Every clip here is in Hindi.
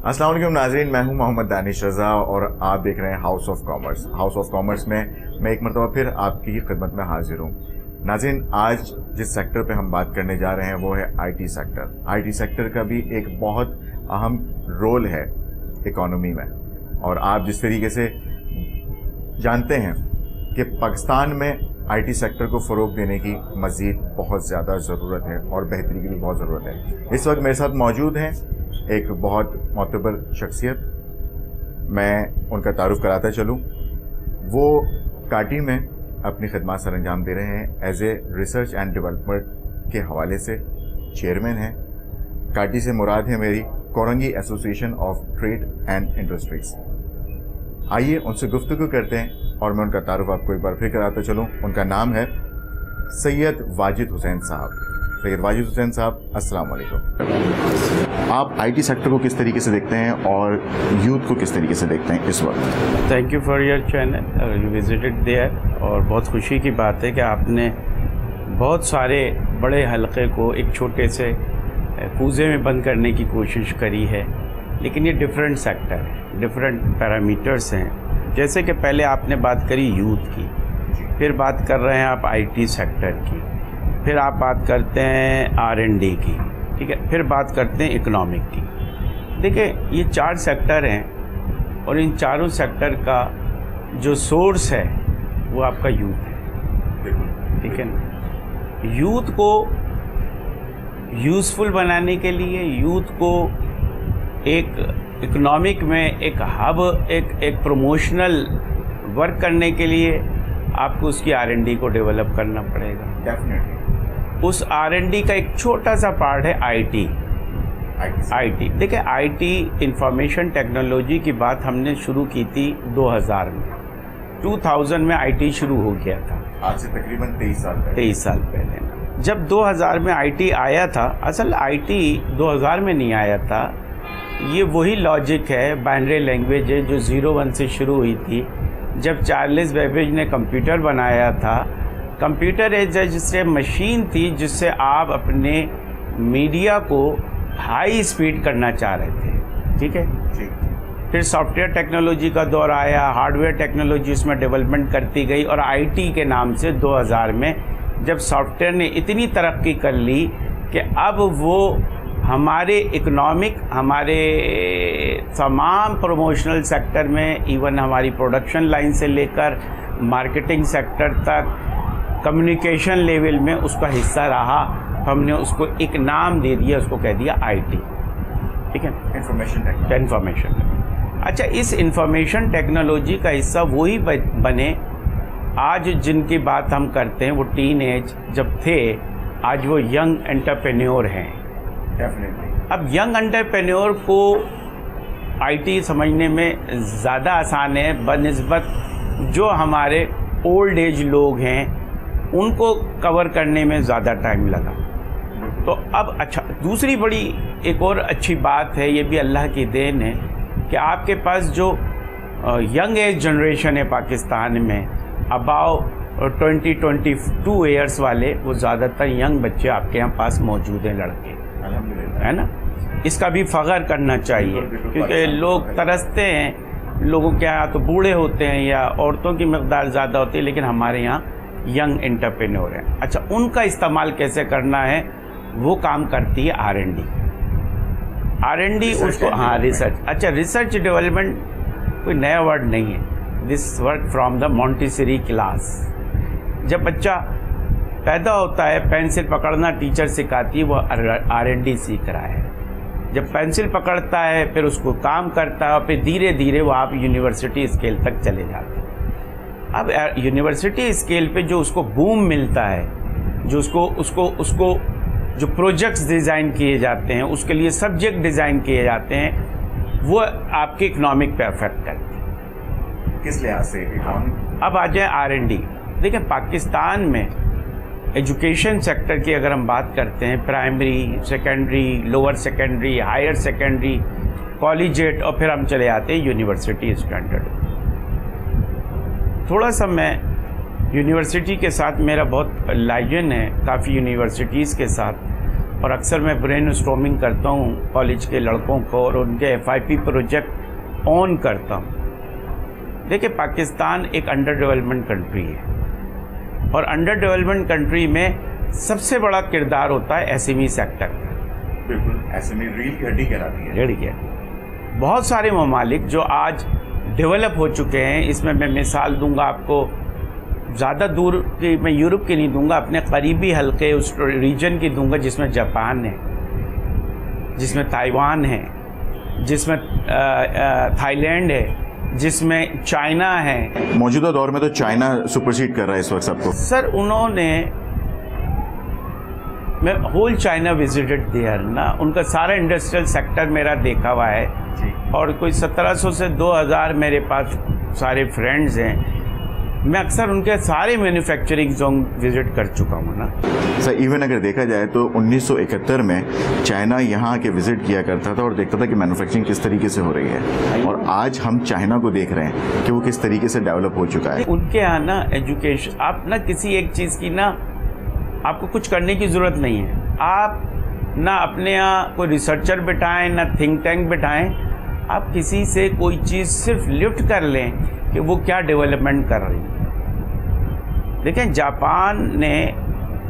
अस्सलाम वालेकुम नाज़रीन, मैं हूं मोहम्मद दानिश रज़ा और आप देख रहे हैं house of commerce. House of commerce में मैं एक मरतबा फिर आपकी खिदमत में हाजिर हूं। नाज़रीन, आज जिस सेक्टर पे हम बात करने जा रहे हैं वो है आईटी सेक्टर। आईटी सेक्टर का भी एक बहुत अहम रोल है इकॉनमी में, और आप जिस तरीके से जानते हैं कि पाकिस्तान में आईटी सेक्टर को फ़रोग देने की मज़ीद बहुत ज़्यादा ज़रूरत है और बेहतरी की भी बहुत ज़रूरत है। इस वक्त मेरे साथ मौजूद हैं एक बहुत मोतबर शख्सियत। मैं उनका तारुफ कराता चलूँ। वो काटी में अपनी खिदमत सर अंजाम दे रहे हैं। As a research and development के हवाले से चेयरमैन हैं। काटी से मुराद है मेरी Korangi association of trade and industries. आइए उनसे गुफ्तगू करते हैं और मैं उनका तारुफ आपको एक बार फिर कराता चलूँ। उनका नाम है सैयद वाजिद हुसैन साहब। सैयद वाजिद हुसैन साहब, अस्सलाम वालेकुम। आप आईटी सेक्टर को किस तरीके से देखते हैं और यूथ को किस तरीके से देखते हैं इस वक्त? Thank you for your channel, you visited there, और बहुत खुशी की बात है कि आपने बहुत सारे बड़े हलके को एक छोटे से कूजे में बंद करने की कोशिश करी है। लेकिन ये डिफरेंट सेक्टर है, डिफरेंट पैरामीटर्स हैं। जैसे कि पहले आपने बात करी यूथ की, फिर बात कर रहे हैं आप आईटी सेक्टर की, फिर आप बात करते हैं R&D की, ठीक है, फिर बात करते हैं इकोनॉमिक की। देखिए, ये 4 सेक्टर हैं और इन चारों सेक्टर का जो सोर्स है वो आपका यूथ है, ठीक है ना। यूथ को यूज़फुल बनाने के लिए, यूथ को एक इकोनॉमिक में एक हब, एक प्रमोशनल वर्क करने के लिए आपको उसकी R&D को डेवलप करना पड़ेगा। डेफिनेटली। उस R&D का एक छोटा सा पार्ट है आईटी। देखिए, आईटी इंफॉर्मेशन टेक्नोलॉजी की बात हमने शुरू की थी 2000 में। 2000 में आईटी शुरू हो गया था, आज से तकरीबन 23 साल पहले। जब 2000 में आईटी आया था, असल आईटी 2000 में नहीं आया था। ये वही लॉजिक है, बाइनरी लैंग्वेज है जो 01 से शुरू हुई थी। जब चार्ल्स बेबेज ने कंप्यूटर बनाया था, कंप्यूटर जिससे मशीन थी जिससे आप अपने मीडिया को हाई स्पीड करना चाह रहे थे, ठीक है। फिर सॉफ्टवेयर टेक्नोलॉजी का दौर आया, हार्डवेयर टेक्नोलॉजी उसमें डेवलपमेंट करती गई, और आईटी के नाम से 2000 में जब सॉफ्टवेयर ने इतनी तरक्की कर ली कि अब वो हमारे इकोनॉमिक, हमारे तमाम प्रमोशनल सेक्टर में, इवन हमारी प्रोडक्शन लाइन से लेकर मार्केटिंग सेक्टर तक, कम्युनिकेशन लेवल में उसका हिस्सा रहा। हमने उसको एक नाम दे दिया, उसको कह दिया आईटी, ठीक है, इंफॉर्मेशन। अच्छा, इस इंफॉर्मेशन टेक्नोलॉजी का हिस्सा वही बने आज जिनकी बात हम करते हैं। वो टीन एज जब थे, आज वो यंग एंटरप्रेन्योर हैं। डेफिनेटली। अब यंग एंटरप्रेन्योर को आईटी समझने में ज़्यादा आसान है बनिस्बत जो हमारे ओल्ड एज लोग हैं उनको कवर करने में ज़्यादा टाइम लगा। तो अब अच्छा, दूसरी बड़ी एक और अच्छी बात है, ये भी अल्लाह की देन है कि आपके पास जो यंग एज जनरेशन है पाकिस्तान में, अबाव 20-22 ईयर्स वाले, वो ज़्यादातर यंग बच्चे आपके यहाँ पास मौजूद हैं, लड़के, है ना। इसका भी फ़ख्र करना चाहिए, क्योंकि लोग तरसते हैं, लोगों के यहाँ तो बूढ़े होते हैं या औरतों की मकदार ज़्यादा होती है, लेकिन हमारे यहाँ यंग एंटरप्रेन्योर हैं। अच्छा, उनका इस्तेमाल कैसे करना है वो काम करती है R&D उसको, हाँ, रिसर्च। अच्छा, रिसर्च डेवलपमेंट कोई नया वर्ड नहीं है। This work from the Montessori class. जब बच्चा पैदा होता है, पेंसिल पकड़ना टीचर सिखाती है, वो R&D सीख रहा है। जब पेंसिल पकड़ता है फिर उसको काम करता है, और फिर धीरे धीरे वो आप यूनिवर्सिटी स्केल तक चले जाते हैं। अब यूनिवर्सिटी स्केल पे जो उसको बूम मिलता है, जो उसको जो प्रोजेक्ट्स डिज़ाइन किए जाते हैं, उसके लिए सब्जेक्ट डिज़ाइन किए जाते हैं, वो आपके इकोनॉमिक पे अफेक्ट करते हैं। किस लिहाज से इकोनॉमिक? अब आ जाए R&D। देखिए, पाकिस्तान में एजुकेशन सेक्टर की अगर हम बात करते हैं, primary, secondary, lower secondary, higher secondary, collegiate, और फिर हम चले आते हैं यूनिवर्सिटी स्टैंडर्ड। थोड़ा सा मैं यूनिवर्सिटी के साथ, मेरा बहुत लाइजन है काफ़ी यूनिवर्सिटीज़ के साथ, और अक्सर मैं ब्रेन स्टॉर्मिंग करता हूँ कॉलेज के लड़कों को और उनके FIP प्रोजेक्ट ऑन करता हूँ। देखिए, पाकिस्तान एक अंडर डेवलपमेंट कंट्री है और अंडर डेवलपमेंट कंट्री में सबसे बड़ा किरदार होता है SME सेक्टर का। बिल्कुल, SME रीढ़ की हड्डी कहलाती है। रीढ़ की हड्डी। बहुत सारे ममालिक जो आज डेवलप हो चुके हैं, इसमें मैं मिसाल दूंगा आपको, ज़्यादा दूर की मैं यूरोप की नहीं दूंगा, अपने करीबी हल्के उस रीजन की दूंगा जिसमें जापान है, जिसमें ताइवान है, जिसमें थाईलैंड है, जिसमें चाइना है। मौजूदा दौर में तो चाइना सुपरसीड कर रहा है इस वक्त सबको। सर, उन्होंने, मैं होल चाइना विजिटेड देयर ना, उनका सारा इंडस्ट्रियल सेक्टर मेरा देखा हुआ है और कोई 1700 से 2000 मेरे पास सारे फ्रेंड्स हैं। मैं अक्सर उनके सारे मैन्युफैक्चरिंग जोन विजिट कर चुका हूँ ना। सर, इवन अगर देखा जाए तो 1971 में चाइना यहाँ आके विजिट किया करता था और देखता था कि मैन्युफैक्चरिंग किस तरीके से हो रही है, और आज हम चाइना को देख रहे हैं कि वो किस तरीके से डेवलप हो चुका है। उनके यहाँ ना एजुकेशन, आप ना किसी एक चीज़ की ना आपको कुछ करने की ज़रूरत नहीं है। आप ना अपने यहाँ कोई रिसर्चर बिठाएं, ना थिंक टैंक बिठाएं, आप किसी से कोई चीज़ सिर्फ लिफ्ट कर लें कि वो क्या डेवलपमेंट कर रही है। देखें, जापान ने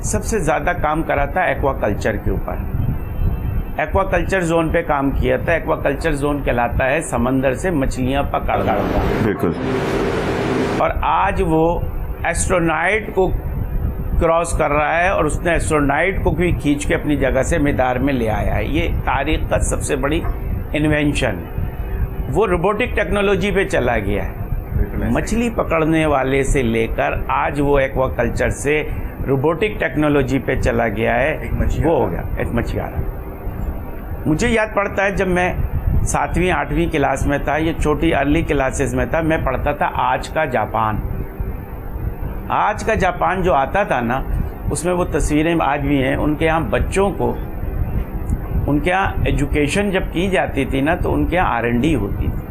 सबसे ज़्यादा काम करा था एक्वाकल्चर के ऊपर। एक्वाकल्चर जोन पे काम किया था। एक्वाकल्चर जोन कहलाता है समंदर से मछलियाँ पकड़ना। बिल्कुल। और आज वो एस्ट्रोनाइट को क्रॉस कर रहा है और उसने एस्ट्रोनाइट को भी खींच के अपनी जगह से मैदान में ले आया है। ये तारीख का सबसे बड़ी इन्वेंशन है। वो रोबोटिक टेक्नोलॉजी पे चला गया है। मछली पकड़ने वाले से लेकर आज वो एक्वाकल्चर से रोबोटिक टेक्नोलॉजी पे चला गया है। वो हो गया एक मछुआरा। मुझे याद पड़ता है जब मैं 7वीं 8वीं क्लास में था, ये छोटी अर्ली क्लासेस में था, मैं पढ़ता था आज का जापान। आज का जापान जो आता था ना, उसमें वो तस्वीरें आज भी हैं। उनके यहाँ बच्चों को, उनके यहाँ एजुकेशन जब की जाती थी ना, तो उनके यहाँ R&D होती थी,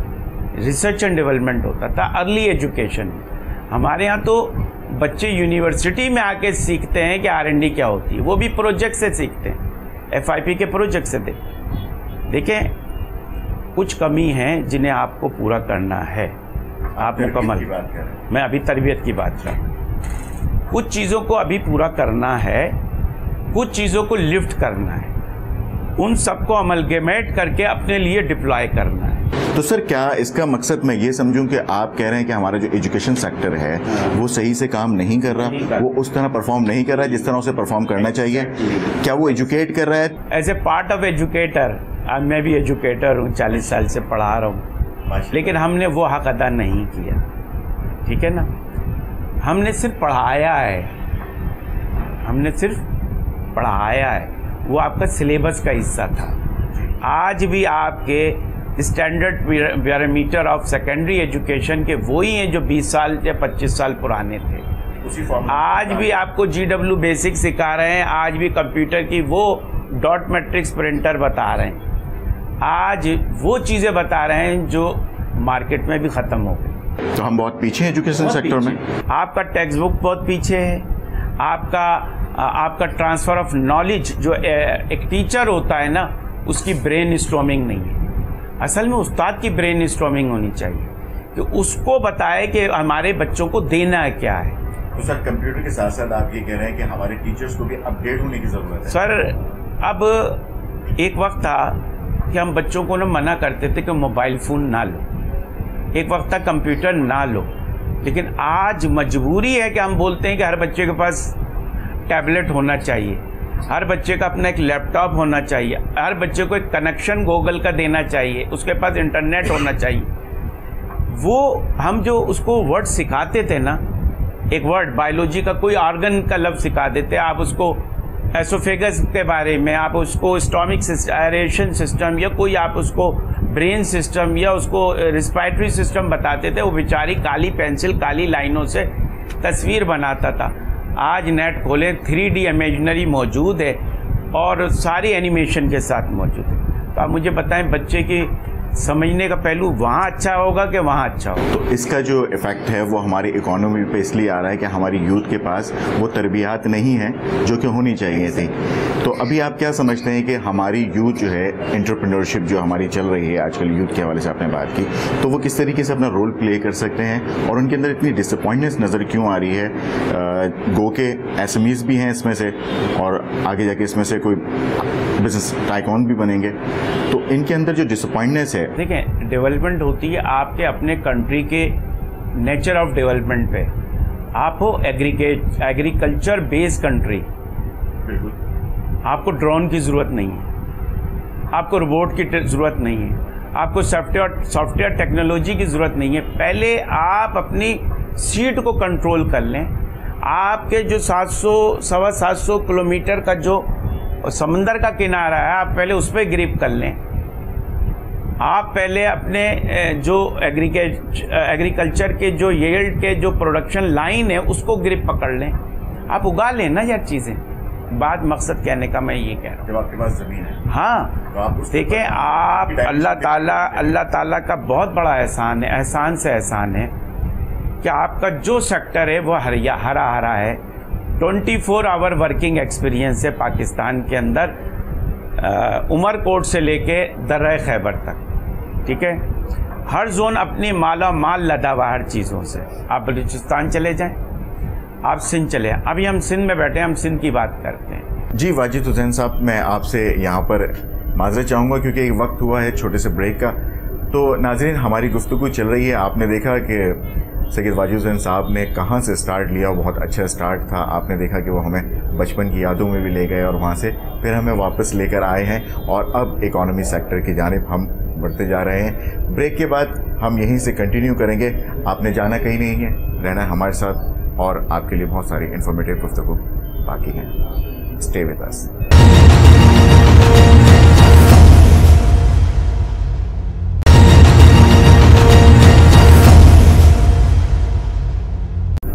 रिसर्च एंड डेवलपमेंट होता था, अर्ली एजुकेशन। हमारे यहाँ तो बच्चे यूनिवर्सिटी में आके सीखते हैं कि R&D क्या होती है, वो भी प्रोजेक्ट से सीखते हैं, FIP के प्रोजेक्ट से। देखें, कुछ कमी है जिन्हें आपको पूरा करना है। आप मुकम्मल, मैं अभी तरबियत की बात कर रहा हूँ। कुछ चीज़ों को अभी पूरा करना है, कुछ चीज़ों को लिफ्ट करना है, उन सबको अमलगमेट करके अपने लिए डिप्लॉय करना है। तो सर, क्या इसका मकसद मैं ये समझूं कि आप कह रहे हैं कि हमारा जो एजुकेशन सेक्टर है वो सही से काम नहीं कर रहा, वो उस तरह परफॉर्म नहीं कर रहा है जिस तरह उसे परफॉर्म करना चाहिए? क्या वो एजुकेट कर रहा है? As a part of educator, मैं भी एजुकेटर हूँ, 40 साल से पढ़ा रहा हूँ, लेकिन हमने वो हक अदा नहीं किया। ठीक है ना, हमने सिर्फ पढ़ाया है, हमने सिर्फ पढ़ाया है, वो आपका सिलेबस का हिस्सा था। आज भी आपके standard parameter of secondary education के वही हैं जो 20 साल या 25 साल पुराने थे। आज भी आपको GW बेसिक सिखा रहे हैं, आज भी कंप्यूटर की वो डॉट मैट्रिक्स प्रिंटर बता रहे हैं, आज वो चीज़ें बता रहे हैं जो मार्केट में भी ख़त्म हो गई। तो हम बहुत पीछे हैं एजुकेशन सेक्टर में। आपका टेक्स्ट बुक बहुत पीछे है, आपका ट्रांसफ़र ऑफ नॉलेज, जो एक टीचर होता है ना, उसकी ब्रेन स्टॉर्मिंग नहीं है। असल में उस्ताद की ब्रेन स्टॉर्मिंग होनी चाहिए कि उसको बताए कि हमारे बच्चों को देना क्या है। तो सर, कंप्यूटर के साथ साथ आप ये कह रहे हैं कि हमारे टीचर्स को भी अपडेट होने की ज़रूरत है। सर, अब एक वक्त था कि हम बच्चों को ना मना करते थे कि मोबाइल फ़ोन ना लो, एक वक्त था कंप्यूटर ना लो, लेकिन आज मजबूरी है कि हम बोलते हैं कि हर बच्चे के पास टैबलेट होना चाहिए, हर बच्चे का अपना एक लैपटॉप होना चाहिए, हर बच्चे को एक कनेक्शन गूगल का देना चाहिए, उसके पास इंटरनेट होना चाहिए। वो हम जो उसको वर्ड सिखाते थे ना, एक वर्ड बायोलॉजी का कोई ऑर्गन का लफ्ज़ सिखा देते, आप उसको एसोफेगस के बारे में, आप उसको स्टोमिक एरेशन सिस्टम या कोई आप उसको ब्रेन सिस्टम या उसको रिस्पायरेटरी सिस्टम बताते थे, वो बेचारी काली पेंसिल काली लाइनों से तस्वीर बनाता था। आज नेट खोलें, 3D इमेजिनरी मौजूद है और सारी एनिमेशन के साथ मौजूद है। तो आप मुझे बताएं, बच्चे की समझने का पहलू वहाँ अच्छा होगा कि वहाँ अच्छा होगा। तो इसका जो इफेक्ट है वो हमारी इकोनॉमी पे इसलिए आ रहा है कि हमारी यूथ के पास वो तरबियात नहीं है जो कि होनी चाहिए थी। तो अभी आप क्या समझते हैं कि हमारी यूथ जो है, एंटरप्रेन्योरशिप जो हमारी चल रही है आजकल यूथ के हवाले से आपने बात की, तो वो किस तरीके से अपना रोल प्ले कर सकते हैं और उनके अंदर इतनी डिसअपॉइंटनेस नज़र क्यों आ रही है? गो के एसएमईज भी हैं इसमें से और आगे जाके इसमें से कोई बिजनेस टाइकॉन भी बनेंगे, तो इनके अंदर जो डिसअपॉइंटनेस है। देखें, डेवलपमेंट होती है आपके अपने कंट्री के नेचर ऑफ डेवलपमेंट पे। आप हो एग्रीकल्चर बेस्ड कंट्री, आपको ड्रोन की ज़रूरत नहीं है, आपको रोबोट की ज़रूरत नहीं है, आपको सॉफ्टवेयर टेक्नोलॉजी की ज़रूरत नहीं है। पहले आप अपनी सीट को कंट्रोल कर लें। आपके जो 700-750 किलोमीटर का जो समंदर का किनारा है, आप पहले उस पर ग्रिप कर लें। आप पहले अपने जो एग्रीकल्चर के जो यील्ड के जो प्रोडक्शन लाइन है उसको ग्रिप पकड़ लें। आप उगा लें ना यार चीज़ें। बात मकसद कहने का मैं ये कह रहा हूँ, जब आपके पास ज़मीन है, हाँ, तो देखें आप अल्लाह ताला का बहुत बड़ा एहसान है, एहसान से एहसान है कि आपका जो सेक्टर है वो हरा है। 24 आवर वर्किंग एक्सपीरियंस है पाकिस्तान के अंदर, उमरकोट से लेके दर्रा खैबर तक, ठीक है। हर जोन अपनी माला माल लदा हुआ हर चीज़ों से। आप बलूचिस्तान चले जाएं, आप सिंध चले जाएं। अभी हम सिंध में बैठे हैं, हम सिंध की बात करते हैं। जी वाजिद हुसैन साहब, मैं आपसे यहाँ पर माजरत चाहूँगा क्योंकि एक वक्त हुआ है छोटे से ब्रेक का। तो नाज़रीन, हमारी गुफ्तगू चल रही है। आपने देखा कि सैयद वाजिद हुसैन साहब ने कहाँ से स्टार्ट लिया, बहुत अच्छा स्टार्ट था। आपने देखा कि वो हमें बचपन की यादों में भी ले गए और वहाँ से फिर हमें वापस लेकर आए हैं और अब इकोनॉमी सेक्टर की जानिब हम बढ़ते जा रहे हैं। ब्रेक के बाद हम यहीं से कंटिन्यू करेंगे। आपने जाना कहीं नहीं है, रहना है हमारे साथ और आपके लिए बहुत सारी इन्फॉर्मेटिव गुफ्तगू बाकी हैं। Stay with us.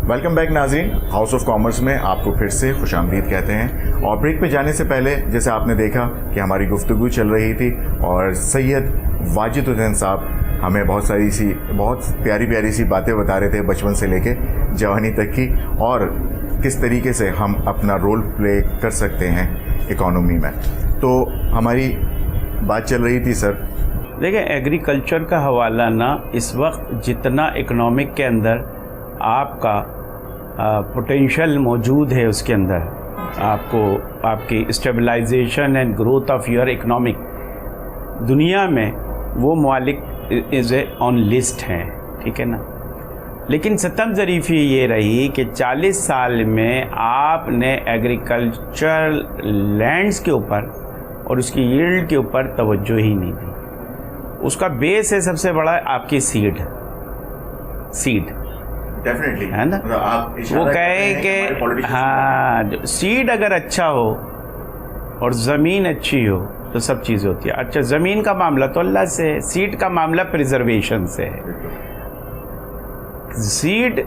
Welcome back नाज़रीन, हाउस ऑफ कॉमर्स में आपको फिर से खुशामदीद कहते हैं। और ब्रेक पे जाने से पहले जैसे आपने देखा कि हमारी गुफ्तगू चल रही थी और सैयद वाजिद हुसैन साहब हमें बहुत प्यारी सी बातें बता रहे थे बचपन से लेके जवानी तक की, और किस तरीके से हम अपना रोल प्ले कर सकते हैं इकोनॉमी में। तो हमारी बात चल रही थी सर। देखिए, एग्रीकल्चर का हवाला ना इस वक्त जितना इकोनॉमिक के अंदर आपका पोटेंशियल मौजूद है, उसके अंदर आपकी stabilization and growth of your economic दुनिया में वो मालिक इज़ ए ऑन लिस्ट हैं, ठीक है ना। लेकिन सितम ज़रीफ़ी ये रही कि 40 साल में आपने एग्रीकल्चर लैंड्स के ऊपर और उसकी यील्ड के ऊपर तवज्जो ही नहीं दी। उसका बेस है सबसे बड़ा आपकी सीड डेफिनेटली, है ना। वो कहे कि हाँ, सीड अगर अच्छा हो और ज़मीन अच्छी हो तो सब चीज़ होती है। अच्छा, ज़मीन का मामला तो अल्लाह से है, सीड का मामला प्रिजर्वेशन से है। सीड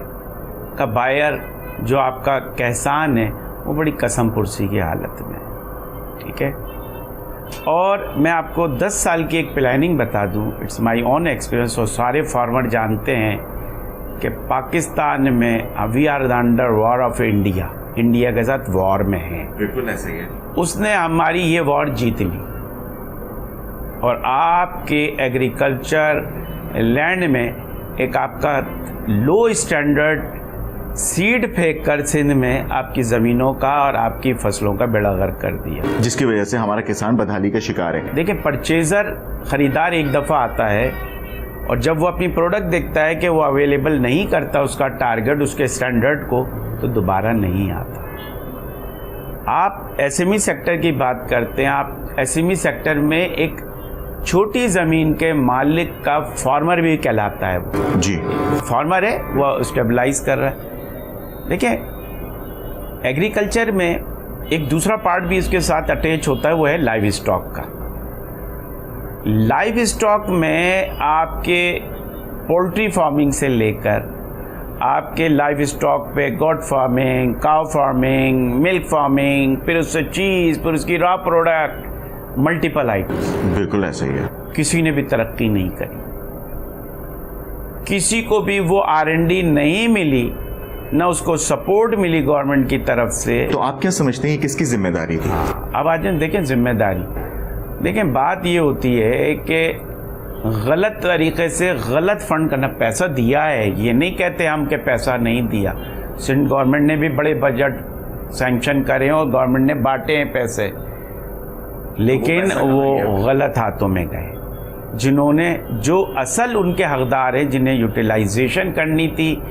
का बायर जो आपका कहसान है वो बड़ी कसम पुरसी की हालत में, ठीक है। और मैं आपको 10 साल की एक प्लानिंग बता दूं, इट्स माय ओन एक्सपीरियंस, और सारे फार्मर जानते हैं कि पाकिस्तान में we are under war of India के साथ वॉर में है। बिल्कुल ऐसे ही है। उसने हमारी ये वॉर जीत ली और आपके एग्रीकल्चर लैंड में एक आपका लो स्टैंडर्ड सीड फेंक कर सिंध में आपकी ज़मीनों का और आपकी फसलों का बेड़ा गर्क कर दिया, जिसकी वजह से हमारा किसान बदहाली का शिकार है। देखिए, परचेज़र ख़रीदार एक दफ़ा आता है और जब वो अपनी प्रोडक्ट देखता है कि वो अवेलेबल नहीं करता उसका टारगेट, उसके स्टैंडर्ड को, तो दोबारा नहीं आता। आप एसएमई सेक्टर की बात करते हैं, आप एसएमई सेक्टर में एक छोटी ज़मीन के मालिक का फार्मर भी कहलाता है। वो जी फार्मर है, वो स्टेबलाइज कर रहा है। देखिए, एग्रीकल्चर में एक दूसरा पार्ट भी इसके साथ अटैच होता है, वो है लाइव स्टॉक का। लाइव स्टॉक में आपके पोल्ट्री फार्मिंग से लेकर आपके लाइव स्टॉक पे goat farming, cow farming, milk farming, फिर उससे चीज़, फिर उसकी रॉ प्रोडक्ट, मल्टीपल आईटी। बिल्कुल ऐसा ही है। किसी ने भी तरक्की नहीं करी, किसी को भी वो R&D नहीं मिली, ना उसको सपोर्ट मिली गवर्नमेंट की तरफ से। तो आप क्या समझते हैं किसकी जिम्मेदारी थी? अब आज देखें जिम्मेदारी, देखें बात ये होती है कि गलत तरीके से गलत फंड करना, पैसा दिया है, ये नहीं कहते हम कि पैसा नहीं दिया। सिंध गवर्नमेंट ने भी बड़े बजट सैंक्शन करे और गवर्नमेंट ने बांटे हैं पैसे, लेकिन वो गलत हाथों में गए। जिन्होंने, जो असल उनके हकदार हैं, जिन्हें यूटिलाइजेशन करनी थी,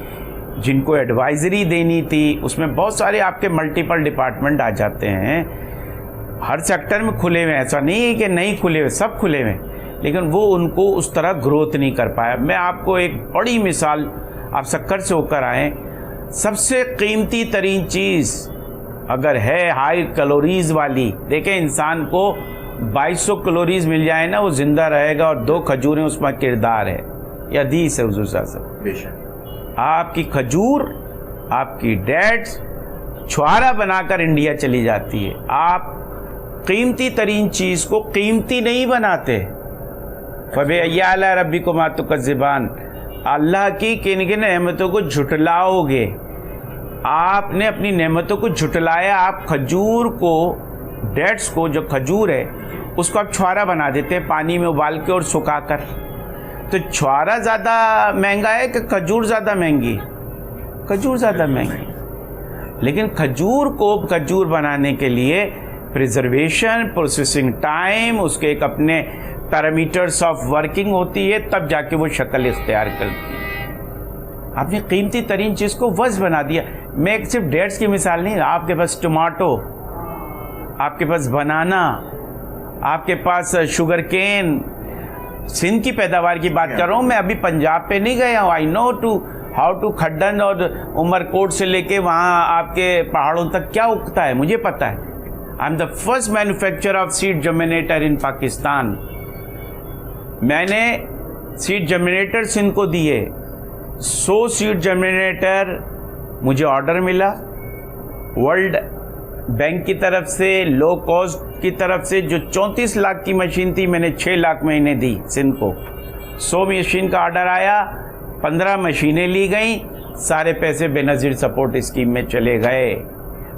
जिनको एडवाइजरी देनी थी, उसमें बहुत सारे आपके मल्टीपल डिपार्टमेंट आ जाते हैं। हर सेक्टर में खुले हुए, ऐसा नहीं है कि नहीं खुले हुए, सब खुले हुए, लेकिन वो उनको उस तरह ग्रोथ नहीं कर पाया। मैं आपको एक बड़ी मिसाल, आप सक्कर से होकर आए, सबसे कीमती तरीन चीज़ अगर है हाई कैलोरीज वाली, देखें इंसान को 2200 कैलोरीज मिल जाए ना, वो जिंदा रहेगा, और 2 खजूरें उसमें किरदार है, ये हदीस है हुजूर साहब। आपकी खजूर, आपकी डेट्स छुआरा बनाकर इंडिया चली जाती है। आप कीमती तरीन चीज़ को कीमती नहीं बनाते। फबअय्याला रब्बिकुमा तुकज़्ज़िबान, अल्लाह की किन किन नेमतों को झुटलाओगे। आपने अपनी नेमतों को झुटलाया। आप खजूर को, डेट्स को, जो खजूर है उसको आप छुआरा बना देते हैं पानी में उबाल के और सुखाकर। तो छुआरा ज़्यादा महंगा है कि खजूर ज़्यादा महंगी? खजूर ज़्यादा महंगी। लेकिन खजूर को खजूर बनाने के लिए प्रिजर्वेशन, प्रोसेसिंग टाइम, उसके एक अपने पैरामीटर्स ऑफ वर्किंग होती है, तब जाके वो शक्ल इख्तियार करती है। आपने कीमती तरीन चीज़ को वज़ बना दिया। मैं एक सिर्फ डेट्स की मिसाल नहीं, आपके पास टमाटो, आपके पास बनाना, आपके पास शुगर केन, सिंध की पैदावार की बात कर रहा हूँ मैं। अभी पंजाब पे नहीं गया हूँ। आई नो हाउ टू खड्डन और उमरकोट से लेके वहाँ आपके पहाड़ों तक क्या उगता है, मुझे पता है। I am the first manufacturer of seed germinator in Pakistan. मैंने सीड जर्मिनेटर सिंध को दिए, 100 सीड जर्मिनेटर मुझे ऑर्डर मिला वर्ल्ड बैंक की तरफ से, लो कॉस्ट की तरफ से। जो 34 लाख की मशीन थी, मैंने 6 लाख महीने दी सिंध को। 100 मशीन का ऑर्डर आया, 15 मशीनें ली गई, सारे पैसे बेनज़ीर सपोर्ट स्कीम में चले गए।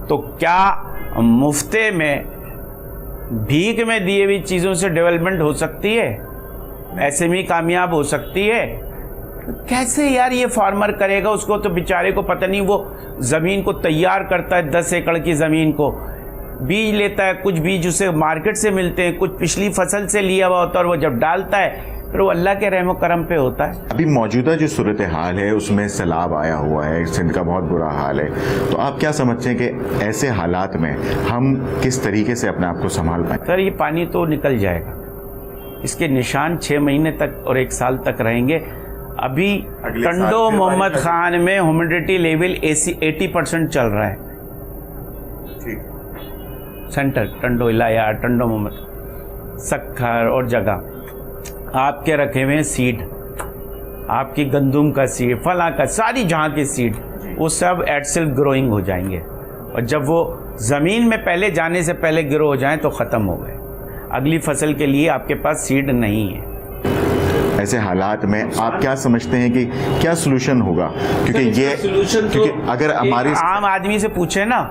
तो क्या मुफ्ते में, भीख में दिए हुई चीज़ों से डेवलपमेंट हो सकती है? एसएमई कामयाब हो सकती है? कैसे यार ये फार्मर करेगा? उसको तो बेचारे को पता नहीं, वो ज़मीन को तैयार करता है, 10 एकड़ की ज़मीन को बीज लेता है, कुछ बीज उसे मार्केट से मिलते हैं, कुछ पिछली फसल से लिया हुआ होता है, और वो जब डालता है फिर वो अल्लाह के रहम करम पे होता है। अभी मौजूदा जो सूरत हाल है उसमें सैलाब आया हुआ है, सिंध का बहुत बुरा हाल है, तो आप क्या समझते हैं कि ऐसे हालात में हम किस तरीके से अपने आप को संभाल पाएं? सर ये पानी तो निकल जाएगा, इसके निशान 6 महीने तक और 1 साल तक रहेंगे। अभी टंडो मोहम्मद खान में ह्यूमिडिटी लेवल 80% चल रहा है। ठीक। सेंटर टंडो इलाया, टंडो मोहम्मद, सक्खर और जगह आपके रखे हुए हैं सीड, आपकी गंदुम का सीड, फला का, सारी जहाँ की सीड, वो सब एट सेल्फ ग्रोइंग हो जाएंगे। और जब वो ज़मीन में पहले जाने से पहले ग्रो हो जाएं तो ख़त्म हो गए। अगली फसल के लिए आपके पास सीड नहीं है। ऐसे हालात में आप क्या समझते हैं कि क्या सलूशन होगा? क्योंकि अगर हमारी आम आदमी से पूछे ना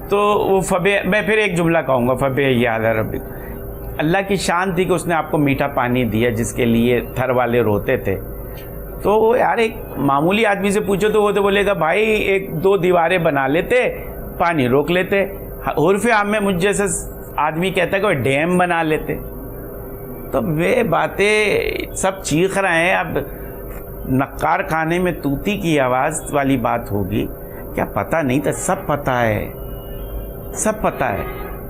तो वो मैं फिर एक जुमला कहूँगा, फबअय्याला रब्बिकुमा। अल्लाह की शान थी कि उसने आपको मीठा पानी दिया जिसके लिए थर वाले रोते थे। तो यार एक मामूली आदमी से पूछो तो वो तो बोलेगा भाई 1-2 दीवारें बना लेते, पानी रोक लेते। उर्फ़ आम में मुझ जैसा आदमी कहता है कि डैम बना लेते। तो वे बातें सब चीख रहे हैं। अब नक्कार खाने में तूती की आवाज़ वाली बात होगी क्या? पता नहीं था, सब पता है, सब पता है।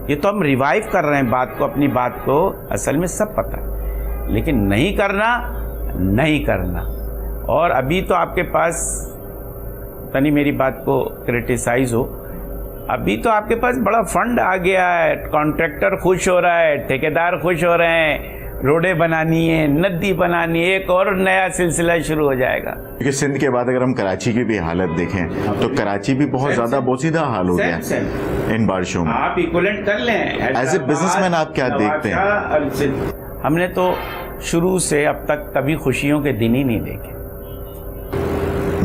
ये तो हम रिवाइव कर रहे हैं बात को, अपनी बात को, असल में सब पता है, लेकिन नहीं करना। और अभी तो आपके पास, तनी मेरी बात को क्रिटिसाइज हो, अभी तो आपके पास बड़ा फंड आ गया है, कॉन्ट्रैक्टर खुश हो रहा है, ठेकेदार खुश हो रहे हैं, रोडें बनानी है, नदी बनानी है, एक और नया सिलसिला शुरू हो जाएगा। क्योंकि सिंध के बाद अगर हम कराची की भी हालत देखें तो कराची भी बहुत ज्यादा बोसीदा हाल हो गया इन बारिशों में। आप इक्विवेलेंट कर लें। एज ए बिजनेसमैन आप क्या देखते हैं? हमने तो शुरू से अब तक कभी खुशियों के दिन ही नहीं देखे।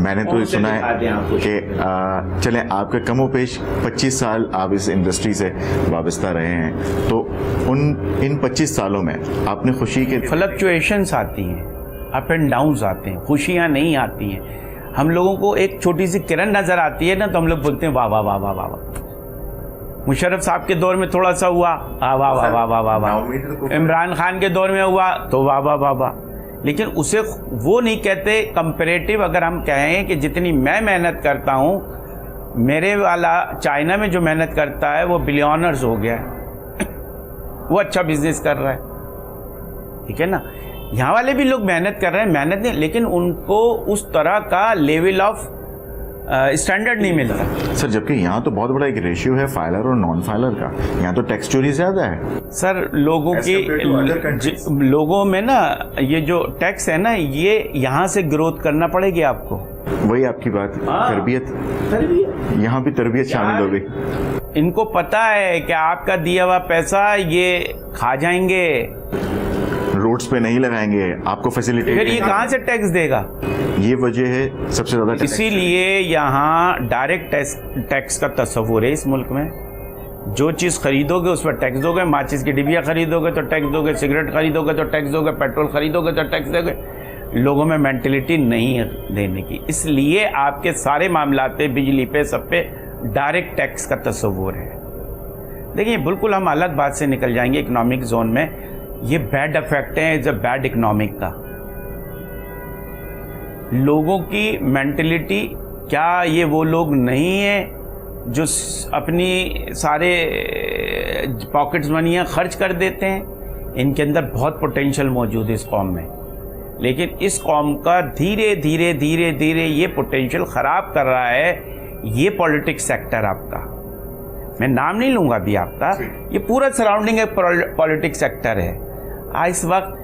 मैंने तो सुना है कि चले आपके कमोपेश 25 साल आप इस इंडस्ट्री से वाबस्ता रहे हैं, तो इन 25 सालों में आपने खुशी के फ्लक्चुएशंस आती हैं, अप एंड डाउन्स आते हैं, खुशियां नहीं आती हैं। हम लोगों को एक छोटी सी किरण नजर आती है ना तो हम लोग बोलते हैं वाह वाह वाह वाह वाह वाह। मुशर्रफ साहब के दौर में थोड़ा सा हुआ, वाह वाह वाह वाह वाह वाह वाह। इमरान खान के दौर में हुआ तो वाह वाह वाह वाह। लेकिन उसे वो नहीं कहते कंपैरेटिव। अगर हम कहें कि जितनी मैं मेहनत करता हूँ, मेरे वाला चाइना में जो मेहनत करता है वो बिलियनर्स हो गया है, वो अच्छा बिजनेस कर रहा है, ठीक है ना। यहाँ वाले भी लोग मेहनत कर रहे हैं, मेहनत नहीं, लेकिन उनको उस तरह का लेवल ऑफ स्टैंडर्ड नहीं मिलता। सर जबकि यहाँ तो बहुत बड़ा एक रेशियो है फाइलर और नॉन फाइलर का, यहाँ तो टैक्स चोरी ज्यादा है सर। लोगों में ना ये जो टैक्स है ना, ये यहाँ से ग्रोथ करना पड़ेगी आपको। वही आपकी बात, तरबियत यहाँ भी तरबियत शामिल हो गई। इनको पता है कि आपका दिया हुआ पैसा ये खा जाएंगे, रोड्स पे नहीं लगाएंगे, आपको फैसिलिटी, फिर ये कहाँ से टैक्स देगा? ये वजह है सबसे ज्यादा। इसीलिए यहाँ डायरेक्ट टैक्स का तस्वुर है इस मुल्क में। जो चीज़ खरीदोगे उस पर टैक्स दोगे। माचिस की डिबिया खरीदोगे तो टैक्स दोगे, सिगरेट खरीदोगे तो टैक्स दोगे, पेट्रोल खरीदोगे तो टैक्स दोगे। लोगों में मेंटलिटी नहीं है देने की, इसलिए आपके सारे मामलात पे, बिजली पे, सब पे डायरेक्ट टैक्स का तस्वुर है। देखिए बिल्कुल हम अलग बात से निकल जाएंगे इकोनॉमिक जोन में। ये बैड इफेक्ट है, इज अ बैड इकोनॉमिक का। लोगों की मेंटलिटी, क्या ये वो लोग नहीं है जो अपनी सारे पॉकेट्स मनियाँ खर्च कर देते हैं? इनके अंदर बहुत पोटेंशियल मौजूद है इस कौम में, लेकिन इस कौम का धीरे धीरे धीरे धीरे ये पोटेंशियल ख़राब कर रहा है ये पॉलिटिक्स सेक्टर आपका। मैं नाम नहीं लूँगा अभी आपका, ये पूरा सराउंडिंग एक पॉलिटिक्स सेक्टर है। इस वक्त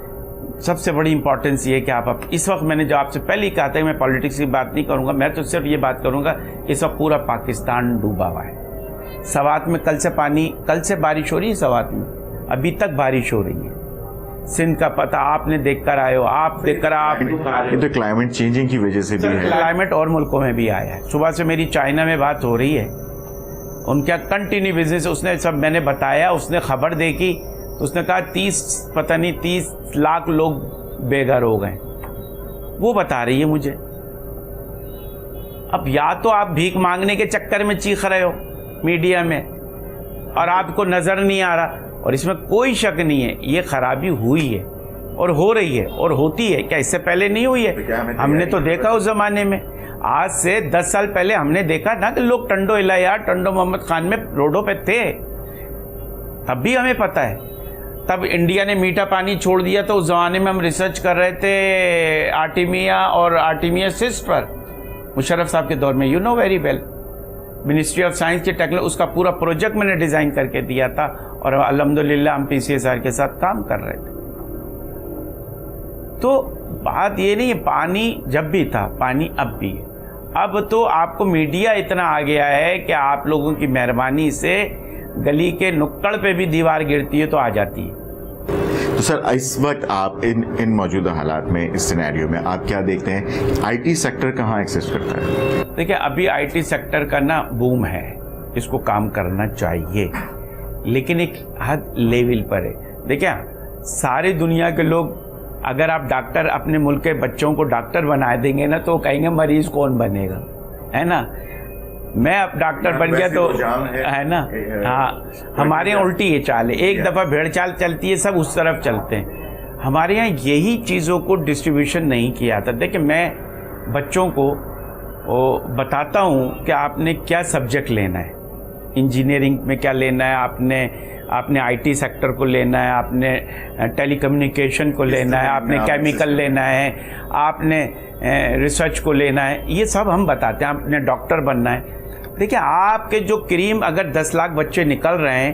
सबसे बड़ी इंपॉर्टेंस ये है कि आप इस वक्त, मैंने जो आपसे पहले ही कहा था कि मैं पॉलिटिक्स की बात नहीं करूँगा, मैं तो सिर्फ ये बात करूँगा इस वक्त पूरा पाकिस्तान डूबा हुआ है। सवात में कल से बारिश हो रही है, सवात में अभी तक बारिश हो रही है। सिंध का पता आपने देख कर आए हो, आप देख कर आप तो क्लाइमेट चेंजिंग की वजह से भी है। क्लाइमेट और मुल्कों में भी आया है। सुबह से मेरी चाइना में बात हो रही है, उनका कंटिन्यू बिजनेस, उसने सब मैंने बताया, उसने खबर देखी तो उसने कहा 30 लाख लोग बेघर हो गए। वो बता रही है मुझे। अब या तो आप भीख मांगने के चक्कर में चीख रहे हो मीडिया में और आपको नजर नहीं आ रहा, और इसमें कोई शक नहीं है ये खराबी हुई है और हो रही है और होती है। क्या इससे पहले नहीं हुई है? हमने तो देखा उस जमाने में, आज से 10 साल पहले हमने देखा ना कि लोग टंडो इलाया, टंडो मोहम्मद खान में रोडों पे थे। तब भी हमें पता है, तब इंडिया ने मीठा पानी छोड़ दिया तो उस जमाने में हम रिसर्च कर रहे थे आर्टिमिया और आर्टिमिया सिस्ट पर, मुशर्रफ साहब के दौर में। You know very well, ministry of science की टेक्नोलॉजी, उसका पूरा प्रोजेक्ट मैंने डिज़ाइन करके दिया था और अल्हम्दुलिल्लाह हम PCSR के साथ काम कर रहे थे। तो बात ये नहीं है, पानी जब भी था, पानी अब भी है। अब तो आपको मीडिया इतना आ गया है कि आप लोगों की मेहरबानी से गली के नुक्कड़ पे भी दीवार गिरती है तो आ जाती है। तो सर इस वक्त आप इन मौजूदा हालात में, इस सिनेरियो में आप क्या देखते हैं, IT सेक्टर कहाँ एक्सिस्ट करता है? देखिए अभी IT सेक्टर का ना बूम है, इसको काम करना चाहिए, लेकिन एक हद लेवल पर है। देखिए सारी दुनिया के लोग, अगर आप डॉक्टर अपने मुल्क के बच्चों को डॉक्टर बना देंगे ना तो कहेंगे मरीज कौन बनेगा, है ना। मैं अब डॉक्टर बन गया तो है ना। हाँ, हमारे यहाँ उल्टी ये चाल है, एक दफ़ा भेड़ चाल चलती है सब उस तरफ चलते हैं। हमारे यहाँ यही चीज़ों को डिस्ट्रीब्यूशन नहीं किया था। देखिए मैं बच्चों को बताता हूँ कि आपने क्या सब्जेक्ट लेना है, इंजीनियरिंग में क्या लेना है, आपने IT सेक्टर को लेना है, आपने टेलीकम्युनिकेशन को लेना है, आपने केमिकल लेना है, आपने रिसर्च को लेना है, ये सब हम बताते हैं। आपने डॉक्टर बनना है। देखिए आपके जो क्रीम, अगर 10 लाख बच्चे निकल रहे हैं,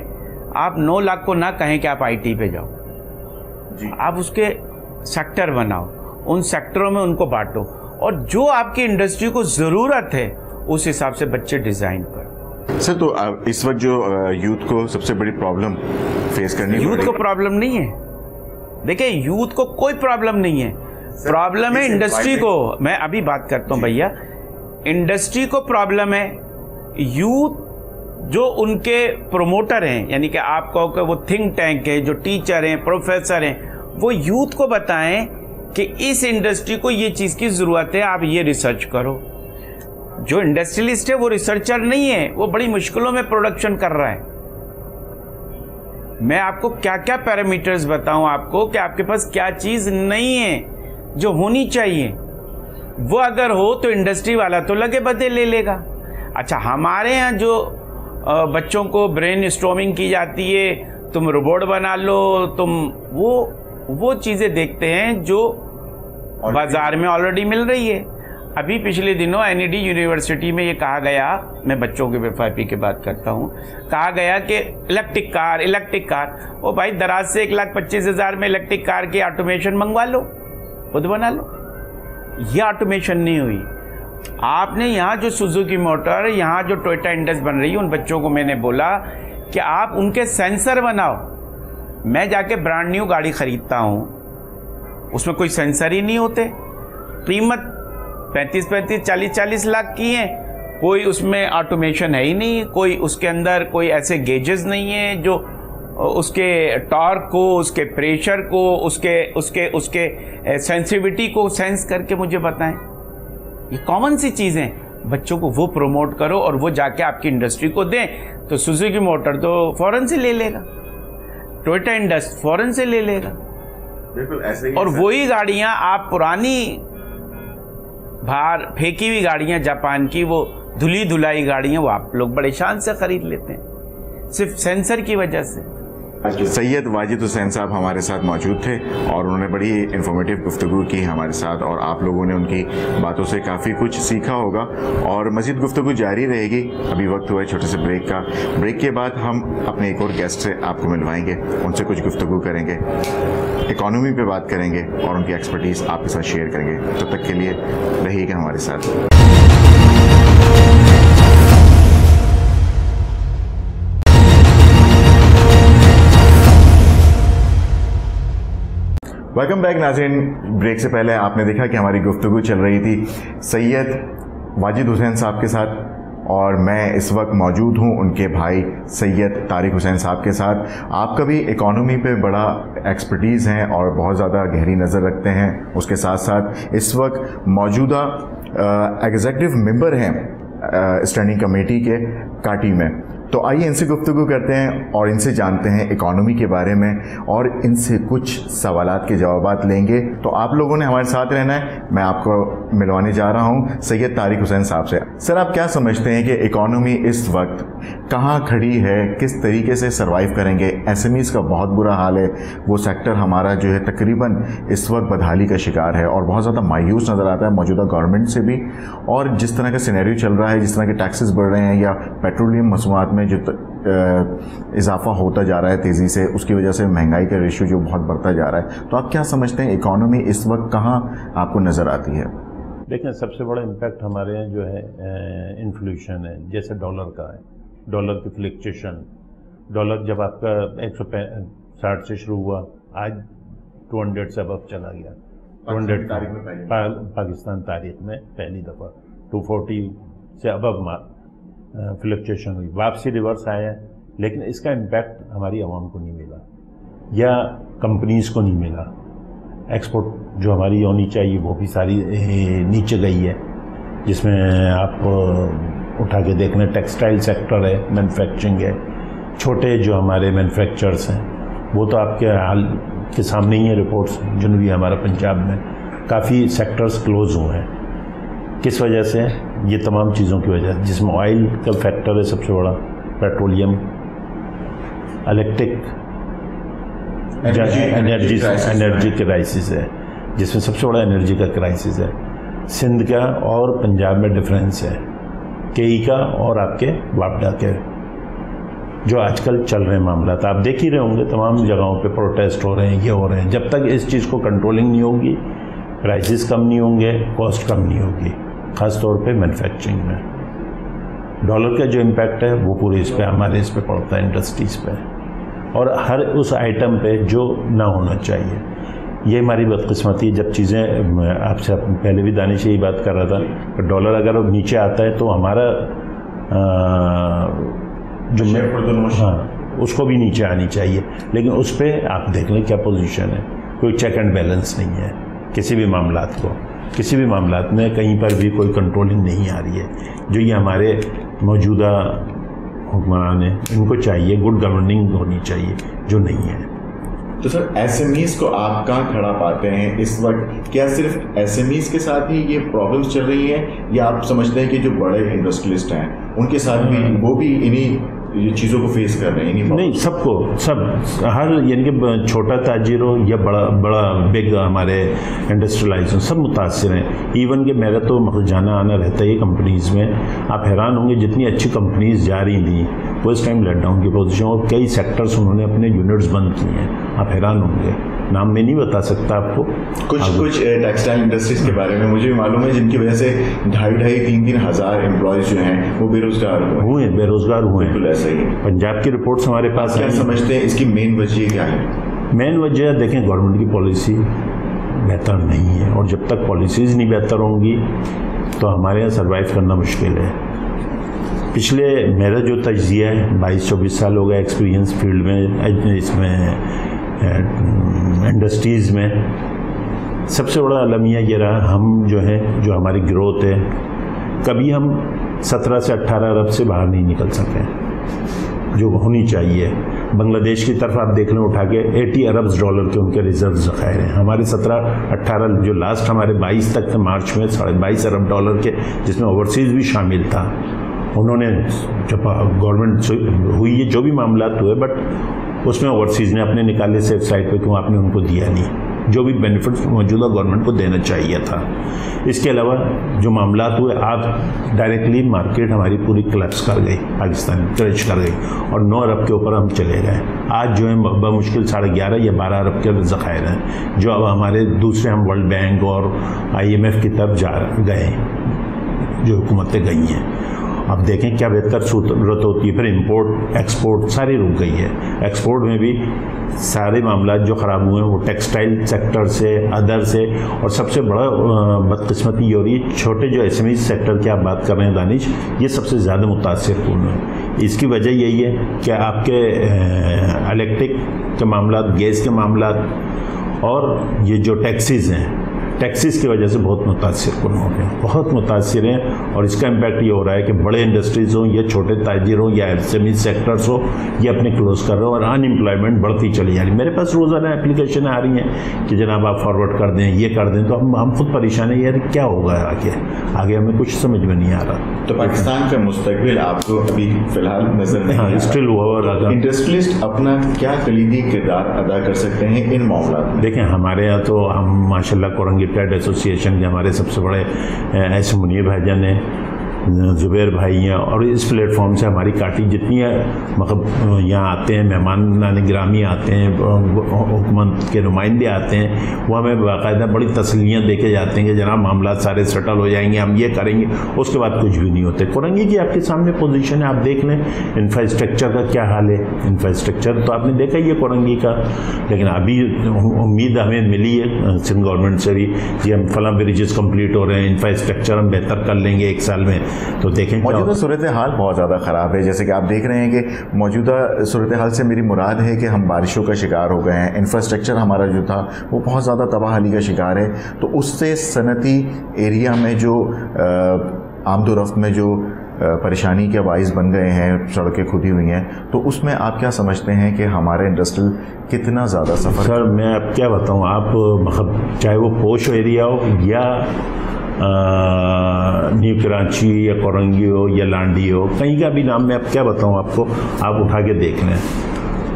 आप 9 लाख को ना कहें कि आप IT पे जाओ, आप उसके सेक्टर बनाओ, उन सेक्टरों में उनको बांटो, और जो आपकी इंडस्ट्री को ज़रूरत है उस हिसाब से बच्चे डिज़ाइन कर। सर, तो इस वक्त जो यूथ को सबसे बड़ी प्रॉब्लम फेस करनी है, यूथ को प्रॉब्लम नहीं है, देखिए यूथ को कोई प्रॉब्लम नहीं है, प्रॉब्लम है इंडस्ट्री को। मैं अभी बात करता हूँ भैया, इंडस्ट्री को प्रॉब्लम है। यूथ जो उनके प्रोमोटर हैं, यानी कि आप कहो कि वो थिंक टैंक है, जो टीचर हैं, प्रोफेसर हैं, वो यूथ को बताएं कि इस इंडस्ट्री को ये चीज़ की ज़रूरत है, आप ये रिसर्च करो। जो इंडस्ट्रियलिस्ट है वो रिसर्चर नहीं है, वो बड़ी मुश्किलों में प्रोडक्शन कर रहा है। मैं आपको क्या क्या पैरामीटर्स बताऊं आपको कि आपके पास क्या चीज़ नहीं है जो होनी चाहिए, वो अगर हो तो इंडस्ट्री वाला तो लगे बदे ले लेगा। अच्छा, हमारे यहाँ जो बच्चों को ब्रेन स्टॉर्मिंग की जाती है, तुम रोबोट बना लो, तुम वो चीज़ें देखते हैं जो बाजार में ऑलरेडी मिल रही है। अभी पिछले दिनों एनईडी यूनिवर्सिटी में ये कहा गया, मैं बच्चों के FYP की बात करता हूँ, कहा गया कि इलेक्ट्रिक कार, ओ भाई दराज से 1,25,000 में इलेक्ट्रिक कार की ऑटोमेशन मंगवा लो, खुद बना लो। ये ऑटोमेशन नहीं हुई। आपने यहाँ जो सुजुकी मोटर, यहाँ जो टोयोटा इंडस बन रही है, उन बच्चों को मैंने बोला कि आप उनके सेंसर बनाओ। मैं जाके ब्रांड न्यू गाड़ी खरीदता हूँ, उसमें कोई सेंसर ही नहीं होते, कीमत 35-35, 40-40 लाख की है, कोई उसमें ऑटोमेशन है ही नहीं, कोई उसके अंदर कोई ऐसे गेजेस नहीं है जो उसके टॉर्क को, उसके प्रेशर को, उसके सेंसिटिविटी को सेंस करके मुझे बताएं। ये कॉमन सी चीज़ें, बच्चों को वो प्रमोट करो और वो जाके आपकी इंडस्ट्री को दें। तो सुजुकी मोटर तो फौरन से ले लेगा, टोयोटा इंडस फौरन से ले लेगा। बिल्कुल ऐसे ही। और वही गाड़ियां आप पुरानी बाहर फेंकी हुई गाड़ियां जापान की, वो धुली धुलाई गाड़ियां, वो आप लोग बड़े शान से खरीद लेते हैं सिर्फ सेंसर की वजह से। सैयद वाजिद हुसैन साहब हमारे साथ मौजूद थे और उन्होंने बड़ी इन्फॉर्मेटिव गुफ्तगू की हमारे साथ, और आप लोगों ने उनकी बातों से काफ़ी कुछ सीखा होगा और मज़ीद गुफ्तगू जारी रहेगी। अभी वक्त हुआ है छोटे से ब्रेक का। ब्रेक के बाद हम अपने एक और गेस्ट से आपको मिलवाएंगे, उनसे कुछ गुफ्तगू करेंगे, इकॉनमी पे बात करेंगे और उनकी एक्सपर्टीज़ आपके साथ शेयर करेंगे। तब तक के लिए रहिएगा हमारे साथ। वेलकम बैक नाज़रीन। ब्रेक से पहले आपने देखा कि हमारी गुफ्तगू चल रही थी सैयद वाजिद हुसैन साहब के साथ, और मैं इस वक्त मौजूद हूं उनके भाई सैयद तारिक हुसैन साहब के साथ। आपका भी इकॉनमी पे बड़ा एक्सपर्टीज़ हैं और बहुत ज़्यादा गहरी नज़र रखते हैं। उसके साथ साथ इस वक्त मौजूदा एग्जीक्यूटिव मेंबर हैं स्टैंडिंग कमेटी के काटी में। तो आइए इनसे गुफ्तगू करते हैं और इनसे जानते हैं इकॉनमी के बारे में, और इनसे कुछ सवालात के जवाबात लेंगे। तो आप लोगों ने हमारे साथ रहना है। मैं आपको मिलवाने जा रहा हूं सैयद तारिक हुसैन साहब से। सर, आप क्या समझते हैं कि इकॉनमी इस वक्त कहां खड़ी है, किस तरीके से सर्वाइव करेंगे? एसएमईज का बहुत बुरा हाल है, वो सेक्टर हमारा जो है तकरीबन इस वक्त बदहाली का शिकार है और बहुत ज़्यादा मायूस नज़र आता है मौजूदा गवर्नमेंट से भी। और जिस तरह का सिनेरियो चल रहा है, जिस तरह के टैक्सेस बढ़ रहे हैं या पेट्रोलियम मसनूआत में जो इजाफा होता जा रहा है तेज़ी से, उसकी वजह से महंगाई का रेशियो जो बहुत बढ़ता जा रहा है। तो आप क्या समझते हैं इकॉनमी इस वक्त कहाँ आपको नज़र आती है? देखें, सबसे बड़ा इम्पैक्ट हमारे यहाँ जो है इन्फ्लेशन है। जैसे डॉलर का है, डॉलर की फ्लक्चुएशन, डॉलर जब आपका 160 से शुरू हुआ, आज 200 से अब चला गया। 200 पाकिस्तान तारीख में पहली दफ़ा 240 से अब फ्लक्चुएशन हुई, वापसी रिवर्स आया है। लेकिन इसका इम्पैक्ट हमारी आवाम को नहीं मिला या कंपनीज़ को नहीं मिला। एक्सपोर्ट जो हमारी होनी चाहिए वो भी सारी नीचे गई है, जिसमें आप उठा के देख लें, टेक्सटाइल सेक्टर है, मैन्युफैक्चरिंग है, छोटे जो हमारे मैन्युफैक्चरर्स हैं वो तो आपके हाल के सामने ही है। रिपोर्ट्स जनूबी हमारा पंजाब में काफ़ी सेक्टर्स क्लोज हुए हैं। किस वजह से? ये तमाम चीज़ों की वजह, जिसमें ऑयल का फैक्टर है सबसे बड़ा, पेट्रोलियम, इलेक्ट्रिक, एनर्जी क्राइसिस है, जिसमें सबसे बड़ा एनर्जी का क्राइसिस है। सिंध का और पंजाब में डिफरेंस है, केई का और आपके वापडा के। जो आजकल चल रहे हैं मामला, आप देख ही रहे होंगे तमाम जगहों पे प्रोटेस्ट हो रहे हैं, ये हो रहे हैं। जब तक इस चीज़ को कंट्रोलिंग नहीं होगी, प्राइसेस कम नहीं होंगे, कॉस्ट कम नहीं होगी, ख़ास तौर पे मैन्युफैक्चरिंग में। डॉलर का जो इम्पैक्ट है वो पूरे इस पे हमारे इस पे पड़ता है, इंडस्ट्रीज़ पे, और हर उस आइटम पे जो ना होना चाहिए। ये हमारी बदकिस्मती है। जब चीज़ें, आपसे पहले भी दानिश यही बात कर रहा था, डॉलर अगर नीचे आता है तो हमारा जो हाँ उसको भी नीचे आनी चाहिए, लेकिन उस पर आप देख लें क्या पोजीशन है, कोई चेक एंड बैलेंस नहीं है किसी भी मामलात को, किसी भी मामलात में कहीं पर भी कोई कंट्रोलिंग नहीं आ रही है। जो ये हमारे मौजूदा हुक्मरान हैं, इनको चाहिए गुड गवर्निंग होनी चाहिए, जो नहीं है। तो सर एसएमईज को आप कहाँ खड़ा पाते हैं इस वक्त? क्या सिर्फ एसएमईज के साथ ही ये प्रॉब्लम्स चल रही हैं, या आप समझते हैं कि जो बड़े इंडस्ट्रियलिस्ट हैं उनके साथ भी वो भी इन्हीं ये चीज़ों को फेस कर रहे हैं? नहीं, सबको, सब, हर, यानी कि छोटा ताजिर हो या बड़ा बिग हमारे इंडस्ट्रियलाइज हो, सब मुतासिर हैं। इवन कि मेरा तो जाना आना रहता है कंपनीज़ में। आप हैरान होंगे जितनी अच्छी कंपनीज़ जा रही थी वो इस टाइम लॉकडाउन की पोजीशन, और कई सेक्टर्स उन्होंने अपने यूनिट्स बंद किए हैं। आप हैरान होंगे, नाम मैं नहीं बता सकता आपको। कुछ टेक्सटाइल इंडस्ट्रीज के बारे में मुझे भी मालूम है, जिनकी वजह से 2,500-3,000 हज़ार एम्प्लॉयज़ जो हैं वो बेरोजगार हुए, बेरोजगार हुए। बिल्कुल ऐसा ही है। पंजाब की रिपोर्ट्स हमारे पास क्या समझते हैं इसकी मेन वजह क्या है? मेन वजह देखें, गवर्नमेंट की पॉलिसी बेहतर नहीं है, और जब तक पॉलिसीज़ नहीं बेहतर होंगी तो हमारे यहाँ सर्वाइव करना मुश्किल है। पिछले मेरा जो तजिया है, 22-24 साल हो गया एक्सपीरियंस फील्ड में, इसमें इंडस्ट्रीज़ में, सबसे बड़ा अलमिया ये रहा, हम जो है, जो हमारी ग्रोथ है, कभी हम 17 से 18 अरब से बाहर नहीं निकल सके जो होनी चाहिए। बांग्लादेश की तरफ आप देख लें उठा के, 80 अरब डॉलर के उनके रिजर्व ज़खायर हैं। हमारे 17-18 जो लास्ट हमारे 22 तक थे मार्च में, 22.5 अरब डॉलर के, जिसमें ओवरसीज़ भी शामिल था। उन्होंने जब गवर्नमेंट हुई है, जो भी मामला हुए, बट उसमें ओवरसीज़ ने अपने निकाले से साइड पे, क्यों आपने उनको दिया नहीं जो भी बेनिफिट मौजूदा गवर्नमेंट को देना चाहिए था। इसके अलावा जो मामला हुए, आप डायरेक्टली मार्केट हमारी पूरी क्लैप्स कर गई, पाकिस्तान क्रैश कर गई, और 9 अरब के ऊपर हम चले गए। आज जो है बमुश्किल 11.5 या 12 अरब के ज़खायर हैं, जो अब हमारे दूसरे, हम वर्ल्ड बैंक और IMF की तरफ जा गए, जो हुकूमतें गई हैं। अब देखें क्या बेहतर सूरत होती है। फिर इंपोर्ट एक्सपोर्ट सारी रुक गई है। एक्सपोर्ट में भी सारे मामला जो ख़राब हुए हैं वो टेक्सटाइल सेक्टर से, अदर से, और सबसे बड़ा बदकिस्मती ये हो रही है, छोटे जो SME सेक्टर की आप बात कर रहे हैं दानिश, ये सबसे ज़्यादा मुतासिर कौन है। इसकी वजह यही है कि आपके इलेक्ट्रिक के मामला, गैस के मामला, और ये जो टैक्सीज़ हैं, टैक्सीज़ की वजह से बहुत मुतासिर कौन हो गए, बहुत मुतासिर हैं। और इसका इम्पैक्ट ये हो रहा है कि बड़े इंडस्ट्रीज़ हों या छोटे ताजिर हों या SME सेक्टर्स हो, ये अपने क्लोज कर रहे हो, और अनएम्प्लॉयमेंट बढ़ती चली जा रही है। मेरे पास रोज़ाना एप्लीकेशन आ रही हैं कि जनाब आप फॉरवर्ड कर दें, ये कर दें, तो हम खुद परेशान हैं, यार क्या होगा आगे हमें कुछ समझ में नहीं आ रहा। तो पाकिस्तान का मुस्तकबिल आपको अभी फ़िलहाल नज़र नहीं? हाँ, स्टिल हुआ। इंडस्ट्रियलिस्ट अपना क्या कलीदी किरदार अदा कर सकते हैं इन मामलों में? देखें, हमारे यहाँ तो हम माशाल्लाह कोरंगी ट्रेड एसोसिएशन के हमारे सबसे बड़े ऐसे मुनीर भाईजान हैं, ज़ुबैर भाई हैं, और इस प्लेटफॉर्म से हमारी काटी जितनी है, मतलब यहाँ आते हैं मेहमान गिरामी आते हैं, हुकूमत के नुमाइंदे आते हैं, वो हमें बाकायदा बड़ी तसल्लियाँ दे के जाते हैं कि जनाब मामला सारे सेटल हो जाएंगे, हम ये करेंगे। उसके बाद कुछ भी नहीं होते। कोरंगी की आपके सामने पोजीशन है, आप देख लें इंफ्रास्ट्रक्चर का क्या हाल है। इंफ्रास्ट्रक्चर तो आपने देखा ही है कोरंगी का, लेकिन अभी उम्मीद हमें मिली है सिंध गवर्नमेंट से भी कि हम फलां ब्रिजेस कंप्लीट हो रहे हैं, इंफ्रास्ट्रक्चर हम बेहतर कर लेंगे 1 साल में। तो देखें मौजूदा सूरत हाल बहुत ज़्यादा ख़राब है। जैसे कि आप देख रहे हैं कि मौजूदा सूरत हाल से मेरी मुराद है कि हम बारिशों का शिकार हो गए हैं, इंफ्रास्ट्रक्चर हमारा जो था वो बहुत ज़्यादा तबाही का शिकार है। तो उससे सनती एरिया में जो आमदोरफ्त में जो परेशानी के बाइस बन गए हैं, सड़कें खुदी हुई हैं, तो उसमें आप क्या समझते हैं कि हमारे इंडस्ट्रियल कितना ज़्यादा सफ़र? सर मैं अब क्या बताऊँ, आप मतलब चाहे वो पोश एरिया हो या न्यू कराची या कोरंगी हो या लांडी हो, कहीं का भी नाम मैं अब क्या बताऊं आपको, आप उठा के देख लें,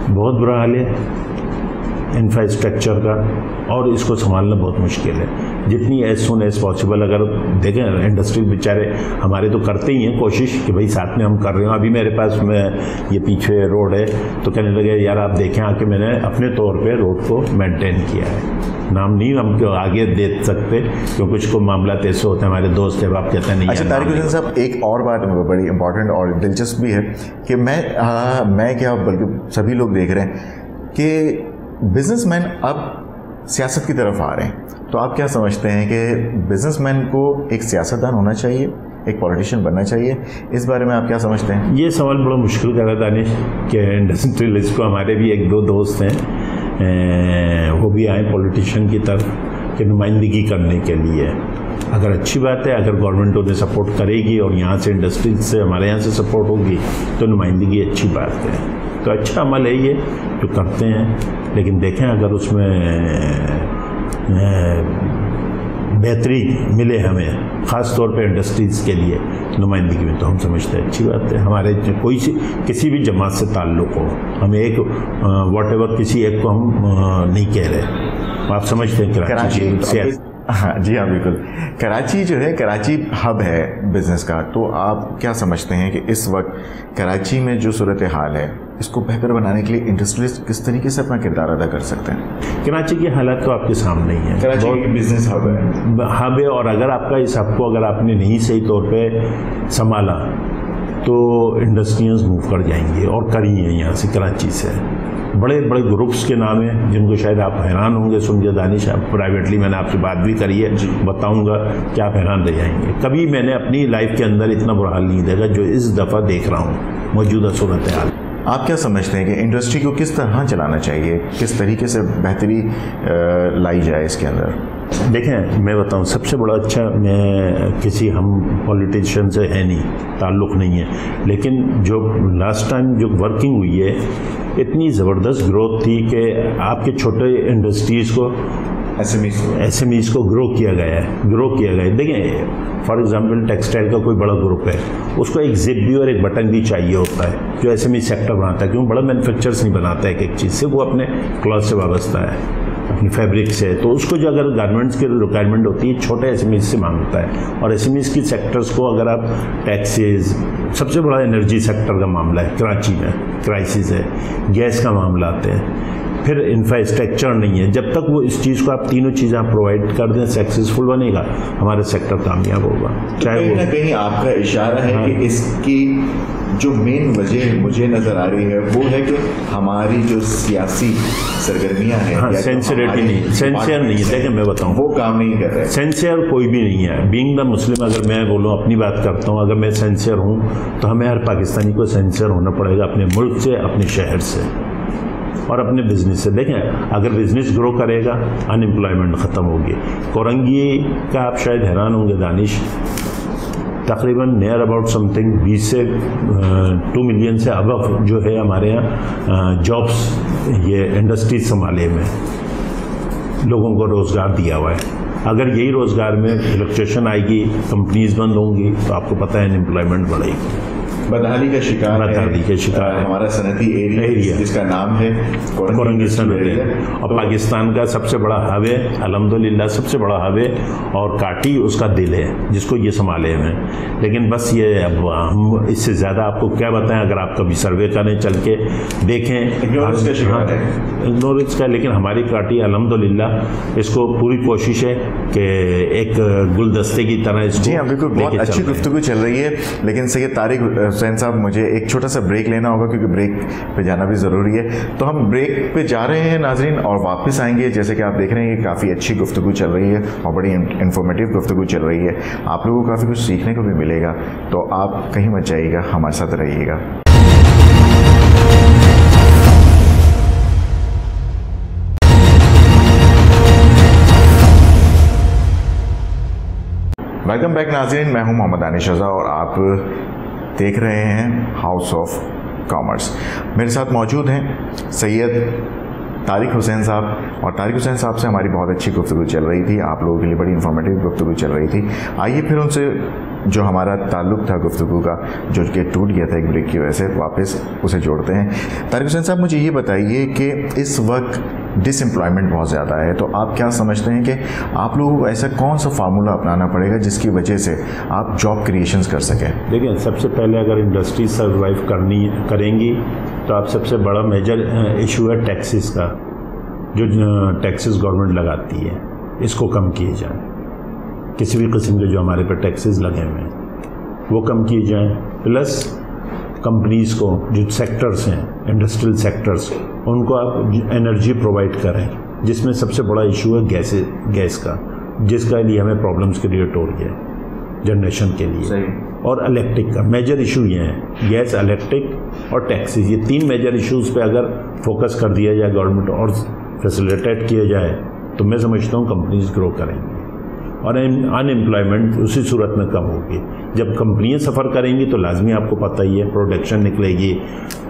बहुत बुरा हाल है इंफ्रास्ट्रक्चर का, और इसको संभालना बहुत मुश्किल है। जितनी एज सुन एज पॉसिबल, अगर देखें इंडस्ट्री बेचारे हमारे तो करते ही हैं कोशिश कि भाई साथ में हम कर रहे हो। अभी मेरे पास में ये पीछे रोड है तो कहने लगे यार आप देखें आके मैंने अपने तौर पे रोड को मेंटेन किया है। नाम नहीं हम क्यों आगे दे सकते क्योंकि कुछ को मामला ऐसे होते हैं, हमारे दोस्त है आप कहते नहीं। अच्छा तारिक हुसैन साहब, एक और बात बड़ी इंपॉर्टेंट और दिलचस्प भी है कि मैं क्या बल्कि सभी लोग देख रहे हैं कि बिजनेसमैन अब सियासत की तरफ आ रहे हैं, तो आप क्या समझते हैं कि बिजनेसमैन को एक सियासतदान होना चाहिए, एक पॉलिटिशियन बनना चाहिए? इस बारे में आप क्या समझते हैं? ये सवाल बड़ा मुश्किल कर रहा है दानिश कि इंडस्ट्रियलिस्ट को, हमारे भी एक दो दोस्त हैं वो भी आए पॉलिटिशियन की तरफ कि नुमाइंदगी करने के लिए। अगर अच्छी बात है, अगर गवर्नमेंट उन्हें सपोर्ट करेगी और यहाँ से इंडस्ट्रीज से हमारे यहाँ से सपोर्ट होगी तो नुमाइंदगी अच्छी बात है, तो अच्छा अमल है ये जो करते हैं। लेकिन देखें अगर उसमें बेहतरी मिले हमें, ख़ास तौर पे इंडस्ट्रीज़ के लिए नुमाइंदगी में, तो हम समझते हैं अच्छी बात है। हमारे कोई किसी भी जमात से ताल्लुक़ हो, हम एक वॉटेवर किसी एक को हम नहीं कह रहे। आप समझते हैं कराची हाँ जी हाँ बिल्कुल, कराची जो है, कराची हब है बिज़नेस का, तो आप क्या समझते हैं कि इस वक्त कराची में जो सूरत हाल है इसको बेहतर बनाने के लिए इंडस्ट्रियलिस्ट किस तरीके से अपना किरदार अदा कर सकते हैं? कराची के हालात तो आपके सामने ही है, कराची एक बिजनेस हब है, और अगर आपका इस हब को अगर आपने नहीं सही तौर पे संभाला तो इंडस्ट्रियाँ मूव कर जाएंगी और करी हैं यहाँ से कराची से। बड़े बड़े ग्रुप्स के नाम हैं जिनको शायद आप हैरान होंगे सुन के दानिश, आप प्राइवेटली मैंने आपसे बात भी करी है, बताऊंगा कि आप हैरान रह जाएंगे। कभी मैंने अपनी लाइफ के अंदर इतना बुरा हाल नहीं देखा जो इस दफ़ा देख रहा हूँ मौजूदा सूरत हाल। आप क्या समझते हैं कि इंडस्ट्री को किस तरह चलाना चाहिए, किस तरीके से बेहतरी लाई जाए इसके अंदर? देखें मैं बताऊं, सबसे बड़ा अच्छा, मैं किसी हम पॉलिटिशियन से है नहीं, ताल्लुक़ नहीं है, लेकिन जो लास्ट टाइम जो वर्किंग हुई है इतनी ज़बरदस्त ग्रोथ थी कि आपके छोटे इंडस्ट्रीज़ को, एसएमईज़ को ग्रो किया गया है। देखें फॉर एग्जांपल टेक्सटाइल का कोई बड़ा ग्रुप है, उसको एक जिप भी और एक बटन भी चाहिए होता है जो एसएमई सेक्टर बनाता है, क्योंकि बड़ा मैन्युफैक्चरर्स नहीं बनाता है एक चीज़ से, वो अपने क्लॉथ से वाबस्ता है, अपनी फैब्रिक से, तो उसको जो अगर गारमेंट्स की रिक्वायरमेंट होती है छोटे एसएमईज से मांगता है। और एसएमईज की सेक्टर्स को अगर आप टैक्सेस, सबसे बड़ा एनर्जी सेक्टर का मामला है कराची में, क्राइसिस है, गैस का मामला आते हैं, फिर इंफ्रास्ट्रक्चर नहीं है। जब तक वो इस चीज़ को आप तीनों चीज़ें आप प्रोवाइड कर दें, सक्सेसफुल बनेगा, हमारा सेक्टर कामयाब होगा। चाहे कहीं ना कहीं आपका इशारा है कि इसकी जो मेन वजह मुझे नज़र आ रही है वो है कि हमारी जो सियासी सरगर्मियाँ हैं, हाँ, सेंसियरिटी नहीं, सेंसियर नहीं है। देखिए मैं बताऊँ, वो काम नहीं कर रहे, सेंसियर कोई भी नहीं है। बीइंग द मुस्लिम, अगर मैं बोलूँ अपनी बात करता हूँ, अगर मैं सेंसियर हूँ तो हमें हर पाकिस्तानी को सेंसियर होना पड़ेगा अपने मुल्क से, अपने शहर से और अपने बिजनेस से। देखें अगर बिजनेस ग्रो करेगा अनएम्प्लॉयमेंट ख़त्म होगी। कोरंगी का आप शायद हैरान होंगे दानिश, तकरीबन नियर अबाउट समथिंग 20 से 2 मिलियन से अबव जो है हमारे यहाँ जॉब्स ये इंडस्ट्रीज संभाले में लोगों को रोज़गार दिया हुआ है। अगर यही रोज़गार में फ्लक्चुएशन आएगी, कंपनीज बंद होंगी, तो आपको पता है अनएम्प्लॉयमेंट बढ़ेगी। बदहाली का शिकार है हमारा सनती एरिया जिसका नाम है कोरंगी सनती, और पाकिस्तान का सबसे बड़ा हब है, अल्हम्दुलिल्लाह सबसे बड़ा हब है, और काटी उसका दिल है जिसको ये संभाले हुए हैं। लेकिन बस ये अब हम इससे ज़्यादा आपको क्या बताएं, अगर आप कभी सर्वे करें, चल के देखें, इग्नोरेंस का। लेकिन हमारी काटी अल्हम्दुलिल्लाह इसको पूरी कोशिश है कि एक गुलदस्ते की तरह इसको, जी हाँ बिल्कुल, बहुत अच्छी गुफ्तगू चल रही है। लेकिन सैयद तारिक हुसैन साहब, मुझे एक छोटा सा ब्रेक लेना होगा क्योंकि ब्रेक पे जाना भी ज़रूरी है। तो हम ब्रेक पे जा रहे हैं नाजरीन, और वापस आएंगे। जैसे कि आप देख रहे हैं कि काफ़ी अच्छी गुफ्तगू चल रही है और बड़ी इन्फॉर्मेटिव गुफ्तगू चल रही है, आप लोगों को काफ़ी कुछ सीखने को भी मिलेगा, तो आप कहीं मत जाइएगा, हमारे साथ रहिएगा। वेलकम बैक नाज़रीन, मैं हूं मोहम्मद दानिश रज़ा और आप देख रहे हैं हाउस ऑफ कॉमर्स। मेरे साथ मौजूद हैं सैयद तारिक हुसैन साहब, और तारिक हुसैन साहब से हमारी बहुत अच्छी गुफ्तगू चल रही थी, आप लोगों के लिए बड़ी इन्फॉर्मेटिव गुफ्तगू चल रही थी। आइए फिर उनसे जो हमारा ताल्लुक़ था गुफ्तगू का, जो कि टूट गया था एक ब्रेक की वजह से, वापस उसे जोड़ते हैं। तारिक हुसैन साहब, मुझे ये बताइए कि इस वक्त डिसएम्प्लॉयमेंट बहुत ज़्यादा है, तो आप क्या समझते हैं कि आप लोगों को ऐसा कौन सा फार्मूला अपनाना पड़ेगा जिसकी वजह से आप जॉब क्रिएशंस कर सकें? देखिए, सबसे पहले अगर इंडस्ट्री सर्वाइव करेंगी तो आप सबसे बड़ा मेजर इशू है टैक्सेस का। जो टैक्सेस गवर्नमेंट लगाती है इसको कम किए जाएँ। किसी भी किस्म के जो हमारे पर टैक्सेस लगे हुए हैं वो कम किए जाएँ। प्लस कंपनीज़ को जो सेक्टर्स हैं, इंडस्ट्रियल सेक्टर्स, उनको आप एनर्जी प्रोवाइड करें, जिसमें सबसे बड़ा इशू है गैस का, जिसका लिए हमें प्रॉब्लम्स क्रिएट हो रही है जनरेशन के लिए। और इलेक्ट्रिक का मेजर इशू ये है, गैस, इलेक्ट्रिक और टैक्सेस, ये 3 मेजर इश्यूज़ पे अगर फोकस कर दिया जाए गवर्नमेंट और फैसिलिटेट किया जाए तो मैं समझता हूँ कंपनीज ग्रो करेंगी और अनएम्प्लॉयमेंट उसी सूरत में कम होगी। जब कंपनियां सफ़र करेंगी तो लाजमी आपको पता ही है प्रोडक्शन निकलेगी,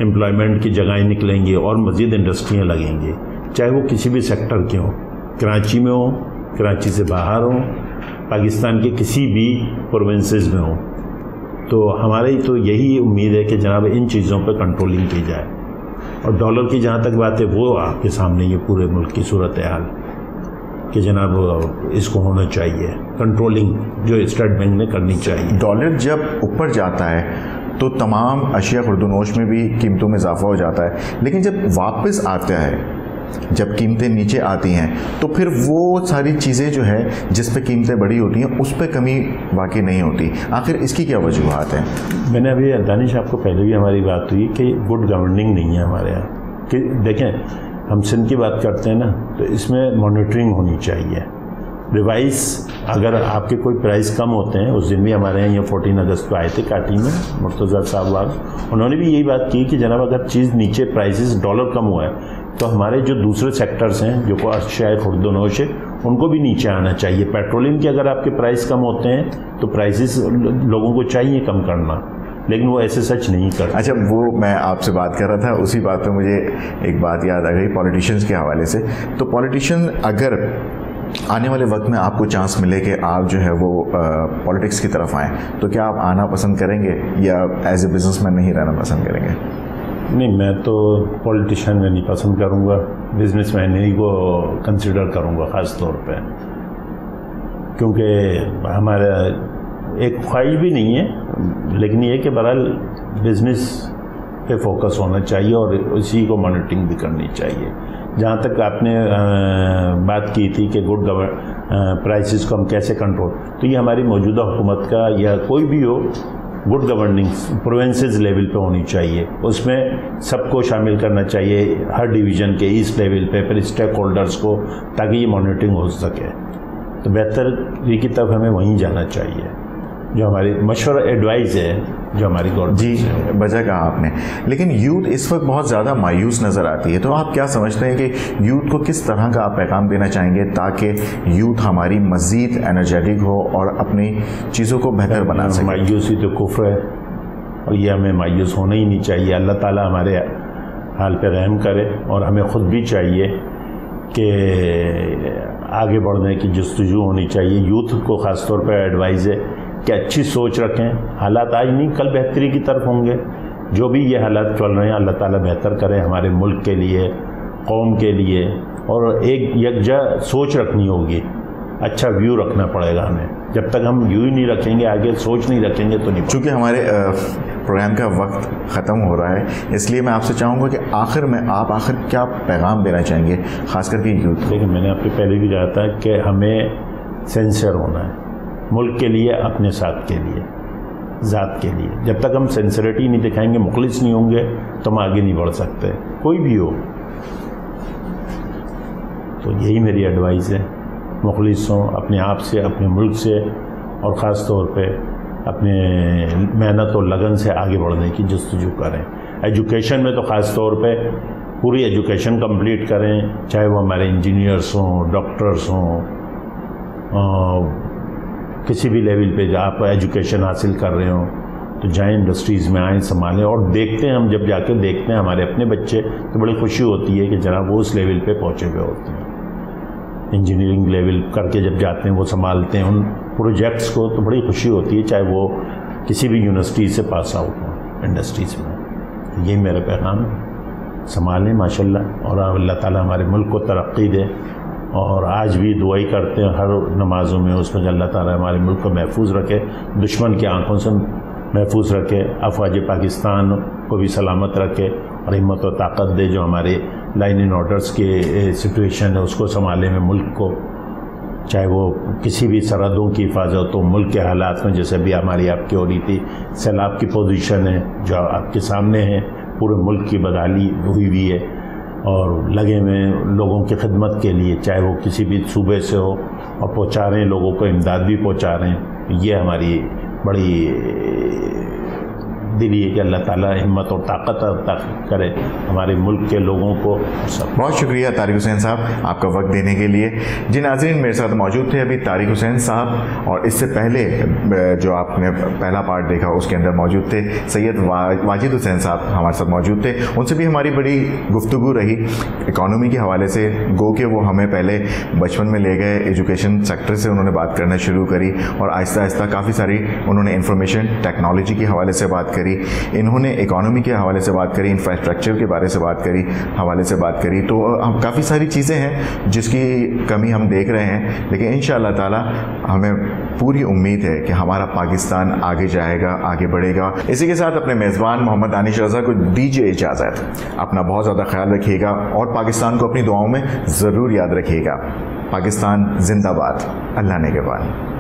एम्प्लॉयमेंट की जगहें निकलेंगी और मज़ीद इंडस्ट्रियाँ लगेंगी, चाहे वो किसी भी सेक्टर के हों, कराची में हो, कराची से बाहर हो, पाकिस्तान के किसी भी प्रोविंसेस में हो। तो हमारी तो यही उम्मीद है कि जनाब इन चीज़ों पर कंट्रोलिंग की जाए। और डॉलर की जहाँ तक बात है वो आपके सामने ये पूरे मुल्क की सूरत हाल कि जनाब इसको होना चाहिए कंट्रोलिंग, जो स्टेट बैंक ने करनी चाहिए। डॉलर जब ऊपर जाता है तो तमाम अशिया खुर्दनोश में भी कीमतों में इजाफा हो जाता है, लेकिन जब वापस आता है, जब कीमतें नीचे आती हैं तो फिर वो सारी चीज़ें जो है जिस पे कीमतें बढ़ी होती हैं उस पे कमी वाकई नहीं होती। आखिर इसकी क्या वजूहात हैं? मैंने अभी दानिश आपको पहले भी हमारी बात हुई कि गुड गवर्निंग नहीं है हमारे यहाँ। कि देखें, हम सिंध की बात करते हैं ना, तो इसमें मॉनिटरिंग होनी चाहिए। रिवाइज अगर आपके कोई प्राइस कम होते हैं, उस दिन भी हमारे यहाँ 14 अगस्त को आए थे काटी में मुर्तज़ा साहब, उन्होंने भी यही बात की कि जनाब अगर चीज़ नीचे प्राइसेस डॉलर कम हुआ है तो हमारे जो दूसरे सेक्टर्स हैं जो को अशिया खुर्दनोश है उनको भी नीचे आना चाहिए। पेट्रोलियम के अगर आपके प्राइस कम होते हैं तो प्राइसेस लोगों को चाहिए कम करना, लेकिन वो ऐसे सच नहीं करते। अच्छा, वो मैं आपसे बात कर रहा था, उसी बात पे मुझे एक बात याद आ गई पॉलिटिशियंस के हवाले से। तो पॉलिटिशियन अगर आने वाले वक्त में आपको चांस मिले कि आप जो है वो पॉलिटिक्स की तरफ आएँ, तो क्या आप आना पसंद करेंगे या एज ए बिजनेसमैन नहीं रहना पसंद करेंगे? नहीं, मैं तो पॉलिटिशियन में नहीं पसंद करूँगा, बिजनेसमैन ही को कंसिडर करूँगा ख़ास तौर पे, क्योंकि हमारा एक ख्वाहिश भी नहीं है, लेकिन ये कि बहरहाल बिज़नेस पे फोकस होना चाहिए और उसी को मॉनिटरिंग भी करनी चाहिए। जहाँ तक आपने बात की थी कि गुड प्राइसेस को हम कैसे कंट्रोल, तो ये हमारी मौजूदा हुकूमत का या कोई भी हो, गुड गवर्निंग प्रोविंसेस लेवल पे होनी चाहिए। उसमें सबको शामिल करना चाहिए, हर डिवीज़न के ईस्ट लेवल पे, फिर स्टेक होल्डर्स को, ताकि ये मॉनिटरिंग हो सके। तो बेहतर की तरफ हमें वहीं जाना चाहिए, जो हमारी मशवरा एडवाइस है जो हमारी गवर्नमेंट। जी, बजा कहा आपने। लेकिन यूथ इस वक्त बहुत ज़्यादा मायूस नज़र आती है, तो आप क्या समझते हैं कि यूथ को किस तरह का आप पैगाम देना चाहेंगे ताकि यूथ हमारी मज़ीद एनर्जेटिक हो और अपनी चीज़ों को बेहतर बना सके? मायूसी तो कुफ्र है और ये हमें मायूस होना ही नहीं चाहिए। अल्लाह ताला हमारे हाल पे रहम करे और हमें ख़ुद भी चाहिए कि आगे बढ़ने की जस्तजू होनी चाहिए। यूथ को ख़ास तौर पर एडवाइज़ है कि अच्छी सोच रखें। हालात आज नहीं कल बेहतरी की तरफ होंगे। जो भी ये हालात चल रहे हैं अल्लाह ताला बेहतर करे हमारे मुल्क के लिए, कौम के लिए, और एक यकजा सोच रखनी होगी, अच्छा व्यू रखना पड़ेगा हमें। जब तक हम व्यू ही नहीं रखेंगे, आगे सोच नहीं रखेंगे तो नहीं। चूँकि हमारे प्रोग्राम का वक्त ख़त्म हो रहा है, इसलिए मैं आपसे चाहूँगा कि आखिर में आप क्या पैगाम देना चाहेंगे ख़ास करके यूथ? लेकिन मैंने आपके पहले भी कहा था कि हमें सेंसियर होना है मुल्क के लिए, अपने साथ के लिए, ज़ात के लिए। जब तक हम सिंसियरिटी नहीं दिखाएंगे, मुखलिस नहीं होंगे, तो हम आगे नहीं बढ़ सकते, कोई भी हो। तो यही मेरी एडवाइस है, मुखलिस हों अपने आप से, अपने मुल्क से, और ख़ास तौर पे अपने मेहनत और लगन से आगे बढ़ने की जस्तजू करें। एजुकेशन में तो ख़ास तौर पे पूरी एजुकेशन कंप्लीट करें, चाहे वो हमारे इंजीनियर्स हों, डॉक्टर्स हों, किसी भी लेवल पे आप एजुकेशन हासिल कर रहे हो तो जाएं, इंडस्ट्रीज़ में आएँ, संभालें। और देखते हैं, हम जब जाके देखते हैं हमारे अपने बच्चे, तो बड़ी खुशी होती है कि जनाब वो उस लेवल पे पहुँचे हुए होते हैं। इंजीनियरिंग लेवल करके जब जाते हैं, वो संभालते हैं उन प्रोजेक्ट्स को, तो बड़ी खुशी होती है, चाहे वो किसी भी यूनिवर्सिटी से पास आउट हो इंडस्ट्रीज़ में। यही मेरा पैगाम है। संभालें माशाल्लाह, और अल्लाह ताला हमारे मुल्क को तरक्की दे। और आज भी दुआई करते हैं हर नमाज़ों में, उसमें कि अल्लाह ताला हमारे मुल्क को महफूज रखे, दुश्मन की आंखों से महफूज रखे, अफवाज पाकिस्तान को भी सलामत रखे और हिम्मत और ताकत दे, जो हमारे लाइन एंड ऑर्डर्स के सिचुएशन है उसको संभाले में मुल्क को, चाहे वो किसी भी सरहदों की हिफाजत हो, मुल्क के हालात में जैसे भी हमारी आपकी हो रही थी, सैलाब की पोजीशन है जो आपके सामने है, पूरे मुल्क की बदहाली हुई है और लगे हुए लोगों की खिदमत के लिए, चाहे वो किसी भी सूबे से हो, और पहुँचा रहे हैं लोगों को, इमदाद भी पहुँचा रहे हैं। ये हमारी बड़ी दिली है कि अल्लाह ताला हिम्मत और ताकत अता करे हमारे मुल्क के लोगों को। सब बहुत शुक्रिया तारिक हुसैन साहब आपका वक्त देने के लिए। जिन नाज़रीन मेरे साथ मौजूद थे अभी तारिक हुसैन साहब, और इससे पहले जो आपने पहला पार्ट देखा उसके अंदर मौजूद थे सैयद वाजिद हुसैन साहब हमारे साथ मौजूद थे। उनसे भी हमारी बड़ी गुफ्तगू रही इकॉनमी के हवाले से, गो के वो हमें पहले बचपन में ले गए, एजुकेशन सेक्टर से उन्होंने बात करना शुरू करी और आहिस्ता आहिस्ता काफ़ी सारी उन्होंने इंफॉर्मेशन टेक्नोलॉजी के हवाले से बात करी, इन्होंने इकोनॉमी के हवाले से बात करी, इंफ्रास्ट्रक्चर के बारे से बात करी, हवाले से बात करी। तो हम काफ़ी सारी चीज़ें हैं जिसकी कमी हम देख रहे हैं, लेकिन इंशाअल्लाह ताला हमें पूरी उम्मीद है कि हमारा पाकिस्तान आगे जाएगा, आगे बढ़ेगा। इसी के साथ अपने मेज़बान मोहम्मद दानिश रज़ा को दीजिए इजाज़त। अपना बहुत ज़्यादा ख्याल रखिएगा और पाकिस्तान को अपनी दुआओं में ज़रूर याद रखिएगा। पाकिस्तान जिंदाबाद। अल्लाह ने के बाद।